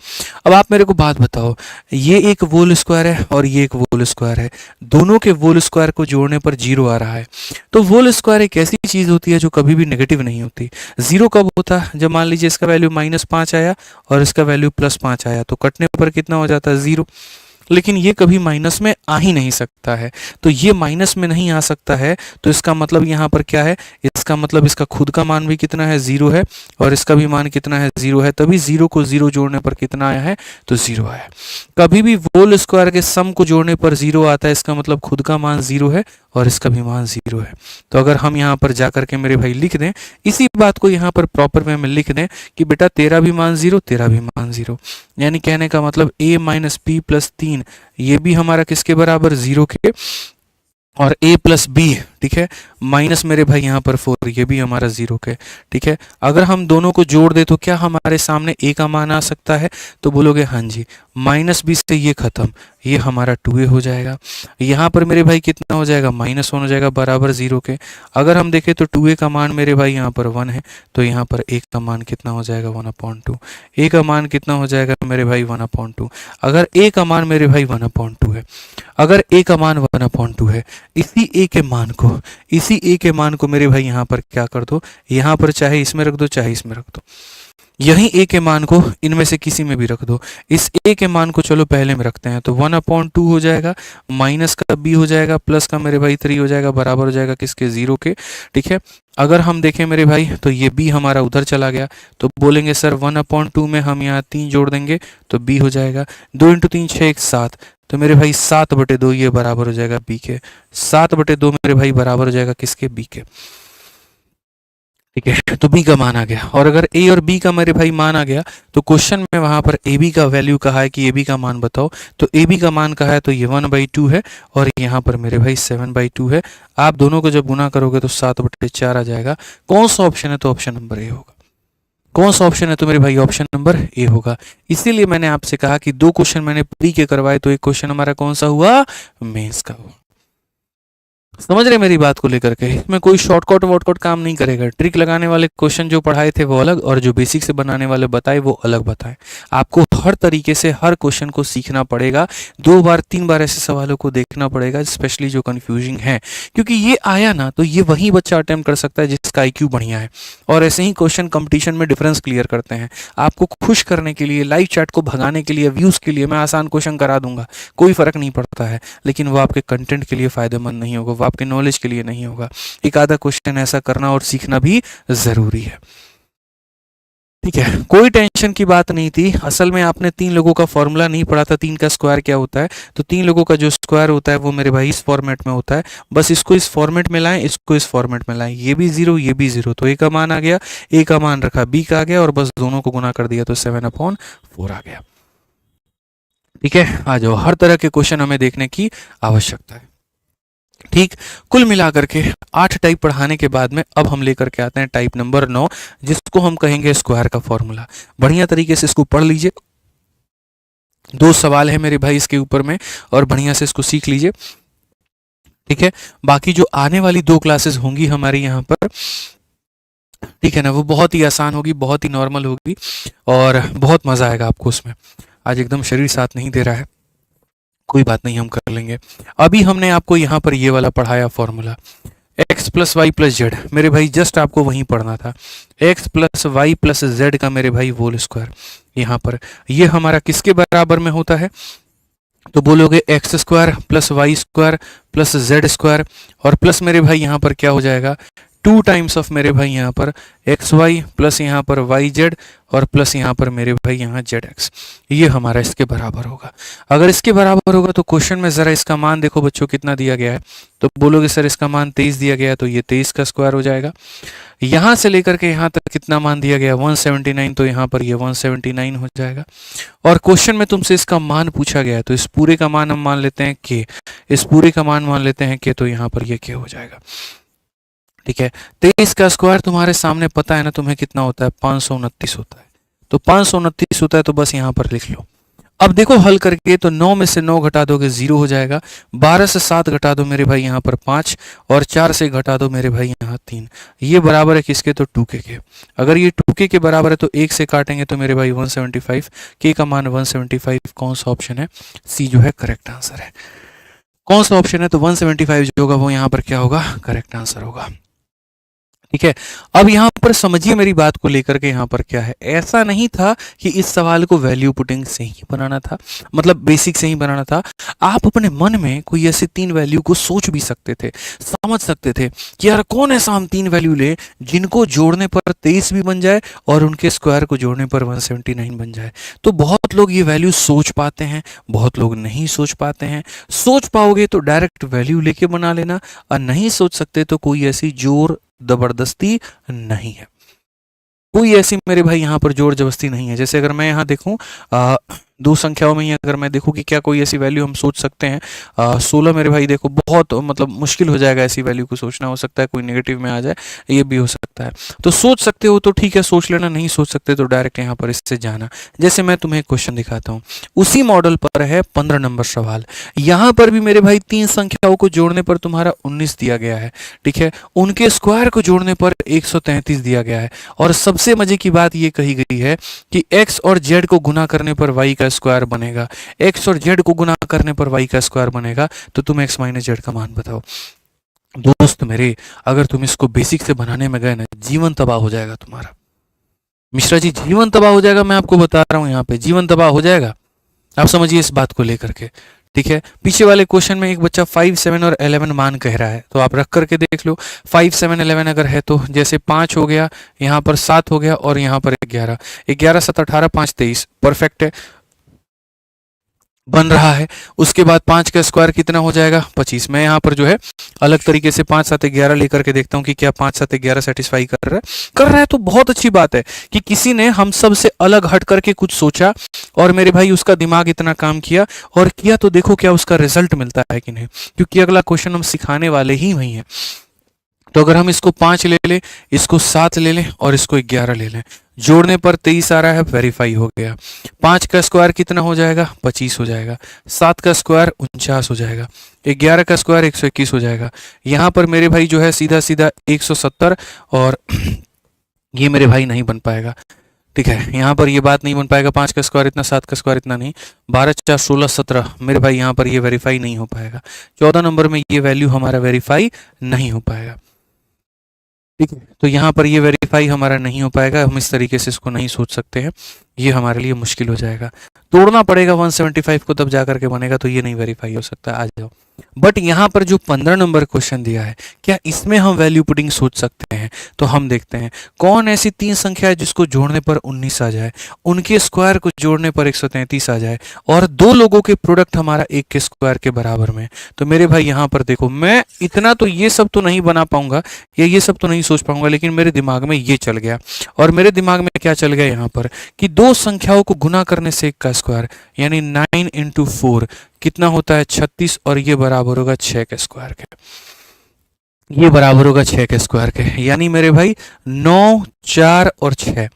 अब आप मेरे को बात बताओ, ये एक होल स्क्वायर है और ये एक होल स्क्वायर है, दोनों के होल स्क्वायर को जोड़ने पर 0 आ रहा है। तो होल स्क्वायर एक ऐसी चीज होती है जो कभी भी नेगेटिव नहीं होती। 0 कब होता है, जब मान लीजिए इसका वैल्यू -5 आया और इसका वैल्यू +5 आया, तो कटने पर कितना हो जाता है, 0। लेकिन ये कभी माइनस में आ ही नहीं सकता है, तो ये माइनस में नहीं आ सकता है, तो इसका मतलब यहाँ पर क्या है, इसका मतलब इसका खुद का मान भी कितना है, 0 है, और इसका भी मान कितना है, 0 है। तभी 0 को 0 जोड़ने पर कितना आया है, तो 0 आया। कभी भी होल स्क्वायर के सम को जोड़ने पर 0 आता है, इसका मतलब खुद का मान 0 है और इसका भी मान 0 है। तो अगर हम यहाँ पर जा करके मेरे भाई लिख दें, इसी बात को यहाँ पर प्रॉपर वे में लिख दें कि बेटा तेरा भी मान 0, तेरा भी मान 0, यानी कहने का मतलब a माइनस बी प्लस 3 ये भी हमारा किसके बराबर, 0 के, और a प्लस बी, ठीक है, माइनस मेरे भाई यहाँ पर 4 ये भी हमारा 0 के, ठीक है। अगर हम दोनों को जोड़ दे तो क्या हमारे सामने a का मान आ सकता है, तो बोलोगे हाँ जी, -b से ये खत्म, ये हमारा 2a हो जाएगा। यहाँ पर मेरे भाई कितना हो जाएगा, -1 हो जाएगा बराबर 0 के। अगर हम देखें तो 2a का मान मेरे भाई यहाँ पर 1 है, तो यहाँ पर a का मान कितना हो जाएगा, 1/2। a का मान कितना हो जाएगा मेरे भाई, 1/2। अगर a का मान मेरे भाई 1/2 है, अगर a का मान 1/2 है, इसी a के मान को मेरे भाई यहाँ पर क्या कर दो, यहाँ पर चाहे इसमें रख दो चाहे इसमें रख दो, यही a के मान को इनमें से किसी में भी रख दो। इस a के मान को चलो पहले में रखते हैं, तो 1/2 हो जाएगा, माइनस का b हो जाएगा, प्लस का मेरे भाई 3 हो जाएगा, बराबर हो जाएगा किसके, 0 के, ठीक है। अगर हम देखें मेरे भाई तो ये b हमारा उधर चला गया, तो बोलेंगे सर 1/2 में हम यहाँ 3 जोड़ देंगे तो b हो जाएगा, 2 × 3 6 7, तो मेरे भाई 7/2 ये बराबर हो जाएगा b के, 7/2 मेरे भाई बराबर हो जाएगा किसके, b के, ठीक है। तो b का मान आ गया, और अगर a और b का मेरे भाई मान आ गया तो क्वेश्चन में वहां पर ab का वैल्यू कहा है कि ab का मान बताओ, तो ab का मान कहा है तो ये 1/2 है, और यहाँ पर मेरे भाई 7/2 है। आप दोनों को जब गुना करोगे तो 7/4 आ जाएगा। कौन सा ऑप्शन है, तो ऑप्शन नंबर ए होगा। कौन सा ऑप्शन है, तो मेरे भाई ऑप्शन नंबर ए होगा। इसीलिए मैंने आपसे कहा कि 2 क्वेश्चन मैंने प्री के करवाए, तो एक क्वेश्चन हमारा कौन सा हुआ, मेंस का हुआ। समझ रहे मेरी बात को लेकर के, इसमें कोई शॉर्टकट वॉटकट काम नहीं करेगा। ट्रिक लगाने वाले क्वेश्चन जो पढ़ाए थे वो अलग, और जो बेसिक से बनाने वाले बताए वो अलग बताए। आपको हर तरीके से हर क्वेश्चन को सीखना पड़ेगा, 2 बार 3 बार ऐसे सवालों को देखना पड़ेगा, स्पेशली जो कंफ्यूजिंग है, क्योंकि ये आया ना तो ये वही बच्चा अटेम्प्ट कर सकता है जिसका IQ बढ़िया है। और ऐसे ही क्वेश्चन कंपटीशन में डिफरेंस क्लियर करते हैं। आपको खुश करने के लिए, लाइव चैट को भगाने के लिए, व्यूज के लिए मैं आसान क्वेश्चन करा दूंगा, कोई फर्क नहीं पड़ता है, लेकिन वो आपके कंटेंट के लिए फायदेमंद नहीं होगा, वो आपके नॉलेज के लिए नहीं होगा। एक आधा क्वेश्चन ऐसा करना और सीखना भी जरूरी है, ठीक है। कोई टेंशन की बात नहीं थी। असल में आपने 3 लोगों का फॉर्मूला नहीं पढ़ा था, 3 का स्क्वायर क्या होता है, तो 3 लोगों का जो स्क्वायर होता है वो मेरे भाई इस फॉर्मेट में होता है। बस इसको इस फॉर्मेट में लाएं, इसको इस फॉर्मेट में लाएं, ये भी 0 ये भी 0, तो a का मान आ गया, a का मान रखा, b का आ गया, और बस दोनों को गुना कर दिया तो 7/4 आ गया, ठीक है। आ जाओ, हर तरह के क्वेश्चन हमें देखने की आवश्यकता है, ठीक। कुल मिलाकर के 8 टाइप पढ़ाने के बाद में अब हम लेकर के आते हैं टाइप नंबर 9, जिसको हम कहेंगे स्क्वायर का फॉर्मूला। बढ़िया तरीके से इसको पढ़ लीजिए, 2 सवाल है मेरे भाई इसके ऊपर में, और बढ़िया से इसको सीख लीजिए, ठीक है। बाकी जो आने वाली 2 क्लासेस होंगी हमारी यहाँ पर, ठीक है ना, वो बहुत ही आसान होगी, बहुत ही नॉर्मल होगी, और बहुत मजा आएगा आपको उसमें। आज एकदम शरीर साथ नहीं दे रहा है, कोई बात नहीं, हम कर लेंगे। अभी हमने आपको यहाँ पर ये वाला पढ़ाया फॉर्मूला, x + y + z, मेरे भाई जस्ट आपको वहीं पढ़ना था, x + y + z का मेरे भाई होल स्क्वायर। यहाँ पर ये हमारा किसके बराबर में होता है, तो बोलोगे x² + y² + z², और प्लस मेरे भाई यहाँ पर क्या हो जाएगा, 2 टाइम्स ऑफ मेरे भाई यहाँ पर xy प्लस यहाँ पर yz, और प्लस यहाँ पर मेरे भाई यहाँ zx, ये हमारा इसके बराबर होगा। अगर इसके बराबर होगा तो क्वेश्चन में ज़रा इसका मान देखो बच्चों कितना दिया गया है, तो बोलोगे सर इसका मान 23 दिया गया है, तो ये 23 का स्क्वायर हो जाएगा। यहाँ से लेकर के यहाँ तक कितना मान दिया गया, 179, तो यहाँ पर ये 179 हो जाएगा। और क्वेश्चन में तुमसे इसका मान पूछा गया है, तो इस पूरे का मान हम मान लेते हैं k, इस पूरे का मान मान लेते हैं k, तो यहाँ पर ये k हो जाएगा, ठीक है। 23 का स्क्वायर तुम्हारे सामने पता है ना तुम्हें कितना होता है, 529 होता है, तो 529 होता है, तो बस यहाँ पर लिख लो। अब देखो हल करके, तो 9 में से 9 घटा दोगे 0 हो जाएगा, 12 से 7 घटा दो मेरे भाई यहाँ पर 5, और 4 से घटा दो मेरे भाई यहाँ 3। ये बराबर है किसके? तो 2k के। अगर ये 2k के बराबर है तो 1 से काटेंगे तो मेरे भाई 175, k का मान 175। कौन सा ऑप्शन है? सी जो है करेक्ट आंसर है। कौन सा ऑप्शन है? तो 175 जो होगा वो यहाँ पर क्या होगा? करेक्ट आंसर होगा। ठीक है, अब यहाँ पर समझिए मेरी बात को लेकर के, यहाँ पर क्या है, ऐसा नहीं था कि इस सवाल को वैल्यू पुटिंग से ही बनाना था, मतलब बेसिक से ही बनाना था। आप अपने मन में कोई ऐसे 3 वैल्यू को सोच भी सकते थे, समझ सकते थे कि यार कौन ऐसा हम 3 वैल्यू ले जिनको जोड़ने पर 23 भी बन जाए और उनके स्क्वायर को जोड़ने पर 179 बन जाए। तो बहुत लोग ये वैल्यू सोच पाते हैं, बहुत लोग नहीं सोच पाते हैं। सोच पाओगे तो डायरेक्ट वैल्यू लेके बना लेना, और नहीं सोच सकते तो कोई ऐसी जोर जबरदस्ती नहीं है, कोई ऐसी मेरे भाई यहाँ पर जोर जबरदस्ती नहीं है। जैसे अगर मैं यहाँ देखूं, दो संख्याओं में ही अगर मैं देखूं कि क्या कोई ऐसी वैल्यू हम सोच सकते हैं, 16 मेरे भाई देखो, बहुत मतलब मुश्किल हो जाएगा ऐसी वैल्यू को सोचना। हो सकता है कोई नेगेटिव में आ जाए, ये भी हो सकता है। तो सोच सकते हो तो ठीक है, सोच लेना, नहीं सोच सकते तो डायरेक्ट यहाँ पर इससे जाना। जैसे मैं तुम्हें एक क्वेश्चन दिखाता हूँ, उसी मॉडल पर है 15 नंबर सवाल। यहाँ पर भी मेरे भाई 3 संख्याओं को जोड़ने पर तुम्हारा 19 दिया गया है, ठीक है, उनके स्क्वायर को जोड़ने पर 133 दिया गया है, और सबसे मजे की बात ये कही गई है कि x और z को गुना करने पर y का स्क्वायर बनेगा, x और z को गुना करने पर y का स्क्वायर बनेगा। तो तुम x माइनस z का मान बताओ। दोस्त मेरे, अगर तुम इसको बेसिक से बनाने में गए ना, जीवन तबाह हो जाएगा तुम्हारा। मिश्रा जी, जीवन तबाह हो जाएगा, मैं आपको बता रहा हूं, यहाँ पे जीवन तबाह हो जाएगा। आप समझिए इस बात को लेकर के, ठीक है। पीछे वाले क्वेश्चन में एक बच्चा 5, 7 और 11 मान कह रहा है, तो आप रख करके देख लो। 5, 7, 11 अगर है तो जैसे 5 हो गया, यहाँ पर 7 हो गया, और यहाँ पर 11, 11 7 18 5 23, परफेक्ट है, बन रहा है। उसके बाद 5 का स्क्वायर कितना हो जाएगा? 25। मैं यहाँ पर जो है अलग तरीके से 5 7 11 लेकर के देखता हूँ कि क्या 5 7 11 सेटिस्फाई कर रहा है। तो बहुत अच्छी बात है कि किसी ने हम सब से अलग हट करके कुछ सोचा, और मेरे भाई उसका दिमाग इतना काम किया और किया, तो देखो क्या उसका रिजल्ट मिलता है कि नहीं, क्योंकि अगला क्वेश्चन हम सिखाने वाले ही वही है। तो अगर हम इसको 5 ले लें, इसको 7 ले लें और इसको 11 ले लें, जोड़ने पर 23 आ रहा है, वेरीफाई हो गया। 5 का स्क्वायर कितना हो जाएगा? 25 हो जाएगा। 7 का स्क्वायर 49 हो जाएगा। 11 का स्क्वायर 121 हो जाएगा। यहाँ पर मेरे भाई जो है सीधा सीधा 170, और ये मेरे भाई नहीं बन पाएगा, ठीक है, यहाँ पर ये बात नहीं बन पाएगा। 5 का स्क्वायर इतना, 7 का स्क्वायर इतना नहीं, 12 4 16 17 मेरे भाई यहाँ पर ये वेरीफाई नहीं हो पाएगा। 14 नंबर में ये वैल्यू हमारा वेरीफाई नहीं हो पाएगा, ठीक है। तो यहाँ पर ये वेरीफाई हमारा नहीं हो पाएगा, हम इस तरीके से इसको नहीं सोच सकते हैं, ये हमारे लिए मुश्किल हो जाएगा। तोड़ना पड़ेगा 175 को, तब जाकर के बनेगा, तो ये नहीं वेरीफाई हो सकता। आ जाओ। बट यहाँ पर जो 15 नंबर क्वेश्चन दिया है, क्या इसमें हम वैल्यू पुटिंग सोच सकते हैं? तो हम देखते हैं कौन ऐसी 3 संख्या है जिसको जोड़ने पर 19 आ जाए, उनके स्क्वायर को जोड़ने पर 133 आ जाए, और 2 लोगों के प्रोडक्ट हमारा 1 के स्क्वायर के बराबर में। तो मेरे भाई यहाँ पर देखो, मैं इतना तो ये सब तो नहीं बना पाऊंगा, या ये सब तो नहीं सोच पाऊंगा, लेकिन मेरे दिमाग में ये चल गया। और मेरे दिमाग में क्या चल गया यहाँ पर कि 2 संख्याओं को गुना करने से 1 का स्क्वायर, यानी 9 × 4 कितना होता है? 36, और ये बराबर होगा 6 के स्क्वायर के। ये बराबर होगा 6 के स्क्वायर के, यानी मेरे भाई 9 4 और 6,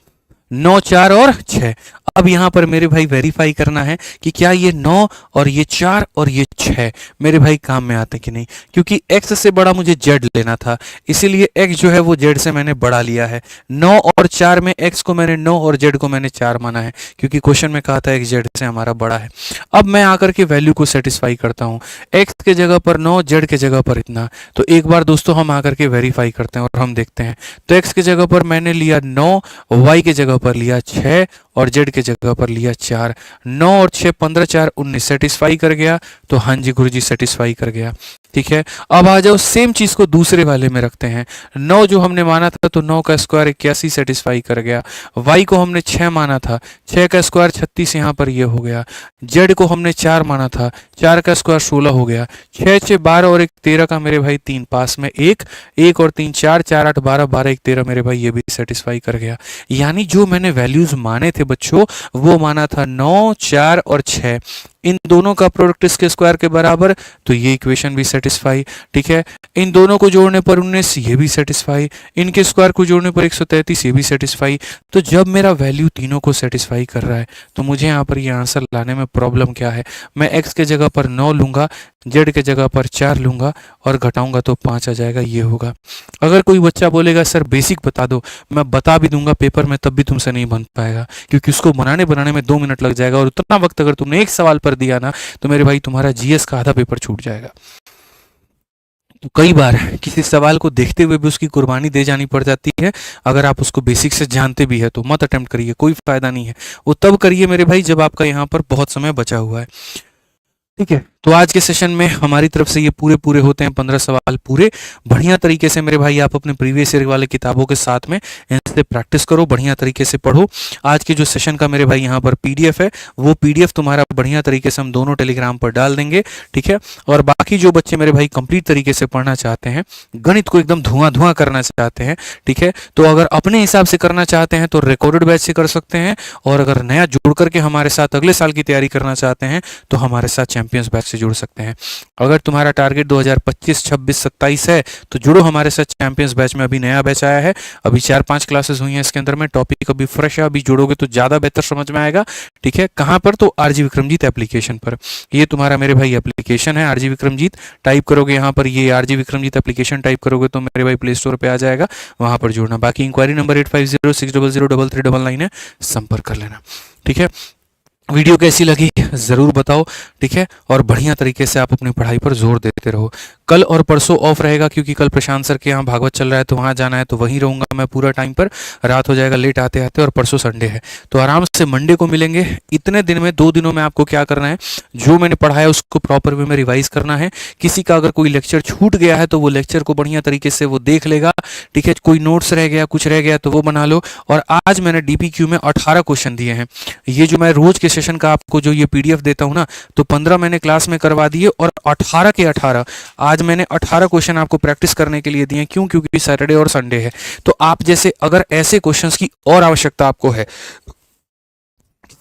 9 4 और 6। अब यहाँ पर मेरे भाई वेरीफाई करना है कि क्या ये 9 और ये 4 और ये 6 मेरे भाई काम में आते कि नहीं, क्योंकि x से बड़ा मुझे z लेना था, इसीलिए x जो है वो z से मैंने बढ़ा लिया है। 9 और 4 में x को मैंने 9 और z को मैंने 4 माना है, क्योंकि क्वेश्चन में कहा था x z से हमारा बड़ा है। अब मैं आकर के वैल्यू को सेटिस्फाई करता हूँ, x के जगह पर 9, z के जगह पर इतना। तो एक बार दोस्तों हम आकर के वेरीफाई करते हैं और हम देखते हैं। तो x के जगह पर मैंने लिया 9, y के जगह पर लिया 6, और z के जगह पर लिया 4। 9 और 6 15 4 19 सेटिस्फाई कर गया। तो हाँ जी गुरुजी सेटिस्फाई कर गया, ठीक है। अब आ जाओ सेम चीज को दूसरे वाले में रखते हैं। 9 जो हमने माना था, तो 9 का स्क्वायर 81 सेटिस्फाई कर गया। y को हमने 6 माना था, 6 का स्क्वायर 36 यहाँ पर ये हो गया। z को हमने 4 माना था, 4 का स्क्वायर 16 हो गया। 6 6 12 और 1 13 का मेरे भाई 3, पास में 1 1 और 3 4 4 8 12 12 1 13 मेरे भाई ये भी सेटिस्फाई कर गया। यानी जो मैंने वैल्यूज माने थे बच्चों, वो माना था 9 4 और 6, इन दोनों का प्रोडक्ट इसके स्क्वायर के बराबर, तो ये इक्वेशन भी सेटिस्फाई। ठीक है, इन दोनों को जोड़ने पर 19, ये भी सेटिस्फाई। इनके स्क्वायर को जोड़ने पर 133, ये भी सेटिस्फाई। तो जब मेरा वैल्यू तीनों को सेटिस्फाई कर रहा है तो मुझे यहाँ पर ये आंसर लाने में प्रॉब्लम क्या है? मैं x के जगह पर 9 लूंगा, z के जगह पर 4 लूंगा और घटाऊंगा तो 5 आ जाएगा, ये होगा। अगर कोई बच्चा बोलेगा सर बेसिक बता दो, मैं बता भी दूंगा पेपर में, तब भी तुमसे नहीं बन पाएगा, क्योंकि उसको बनाने में 2 मिनट लग जाएगा, और उतना वक्त अगर तुमने एक सवाल पर दिया ना तो मेरे भाई तुम्हारा जीएस का आधा पेपर छूट जाएगा। तो कई बार किसी सवाल को देखते हुए भी उसकी कुर्बानी दे जानी पड़ जाती है। अगर आप उसको बेसिक से जानते भी है तो मत अटेम्प्ट करिए, कोई फायदा नहीं है। वो तब करिए मेरे भाई जब आपका यहाँ पर बहुत समय बचा हुआ है। ठीक है, तो आज के सेशन में हमारी तरफ से ये पूरे होते हैं 15 सवाल पूरे। बढ़िया तरीके से मेरे भाई आप अपने प्रीवियस ईयर वाले किताबों के साथ में इनसे प्रैक्टिस करो, बढ़िया तरीके से पढ़ो। आज के जो सेशन का मेरे भाई यहाँ पर पीडीएफ है, वो पीडीएफ तुम्हारा बढ़िया तरीके से हम दोनों टेलीग्राम पर डाल देंगे। ठीक है, और बाकी जो बच्चे मेरे भाई कंप्लीट तरीके से पढ़ना चाहते हैं, गणित को एकदम धुआं करना चाहते हैं, ठीक है, तो अगर अपने हिसाब से करना चाहते हैं तो रिकॉर्डेड बैच से कर सकते हैं, और अगर नया जोड़ करके हमारे साथ अगले साल की तैयारी करना चाहते हैं तो हमारे साथ चैंपियंस बैच से जुड़ सकते हैं। अगर तुम्हारा टारगेट 2025, 26, 27 है तो जुड़ो हमारे साथ चैंपियंस बैच में। अभी नया बैच आया है, अभी 4-5 क्लासेस हुई हैं इसके अंदर में, टॉपिक अभी फ्रेश है, अभी जुड़ोगे तो ज़्यादा बेहतर समझ में आएगा। ठीक है, कहाँ पर? तो आरजी विक्रमजीत एप्लीकेशन पर। ये तुम्हारा मेरे भाई एप्लीकेशन है आरजी विक्रमजीत, टाइप करोगे यहाँ पर, ये आरजी विक्रमजीत एप्लीकेशन टाइप करोगे तो मेरे भाई प्ले स्टोर पर आ जाएगा, वहाँ पर जुड़ना। बाकी इंक्वायरी नंबर 8506003333 है, संपर्क कर लेना। ठीक है, वीडियो कैसी लगी ज़रूर बताओ। ठीक है, और बढ़िया तरीके से आप अपनी पढ़ाई पर जोर देते रहो। कल और परसों ऑफ रहेगा क्योंकि कल प्रशांत सर के यहाँ भागवत चल रहा है, तो वहाँ जाना है, तो वहीं रहूँगा मैं पूरा टाइम पर, रात हो जाएगा लेट आते आते, और परसों संडे है, तो आराम से मंडे को मिलेंगे। इतने दिन में 2 दिनों में आपको क्या करना है, जो मैंने पढ़ाया उसको प्रॉपर वे में रिवाइज करना है। किसी का अगर कोई लेक्चर छूट गया है तो वो लेक्चर को बढ़िया तरीके से वो देख लेगा। ठीक है, कोई नोट्स रह गया, कुछ रह गया तो वो बना लो। और आज मैंने डीपीक्यू में 18 क्वेश्चन दिए हैं। ये जो मैं रोज के सेशन का आपको जो ये पीडीएफ देता हूं ना, तो 15 मैंने क्लास में करवा दिए, और 18 के 18 आज मैंने 18 क्वेश्चन आपको प्रैक्टिस करने के लिए दिए। क्यों? क्योंकि सैटरडे और संडे है। तो आप जैसे अगर ऐसे क्वेश्चंस की और आवश्यकता आपको है,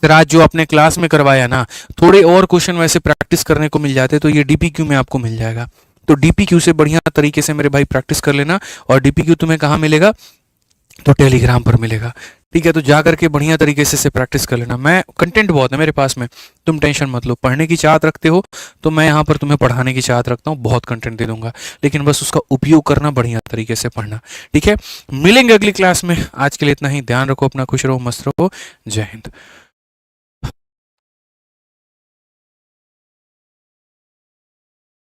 आज जो अपने क्लास में करवाया ना, थोड़े और क्वेश्चन वैसे प्रैक्टिस करने को मिल जाते तो ये डीपीक्यू में आपको मिल जाएगा। तो डीपीक्यू से बढ़िया तरीके से मेरे भाई प्रैक्टिस कर लेना। और डीपीक्यू तुम्हें कहाँ मिलेगा? तो टेलीग्राम पर मिलेगा। ठीक है, तो जा करके बढ़िया तरीके से प्रैक्टिस कर लेना। मैं कंटेंट बहुत है मेरे पास में, तुम टेंशन मत लो। पढ़ने की चाहत रखते हो तो मैं यहाँ पर तुम्हें पढ़ाने की चाहत रखता हूँ, बहुत कंटेंट दे दूंगा, लेकिन बस उसका उपयोग करना, बढ़िया तरीके से पढ़ना। ठीक है, मिलेंगे अगली क्लास में। आज के लिए इतना ही, ध्यान रखो अपना, खुश रहो, मस्त रहो, जय हिंद।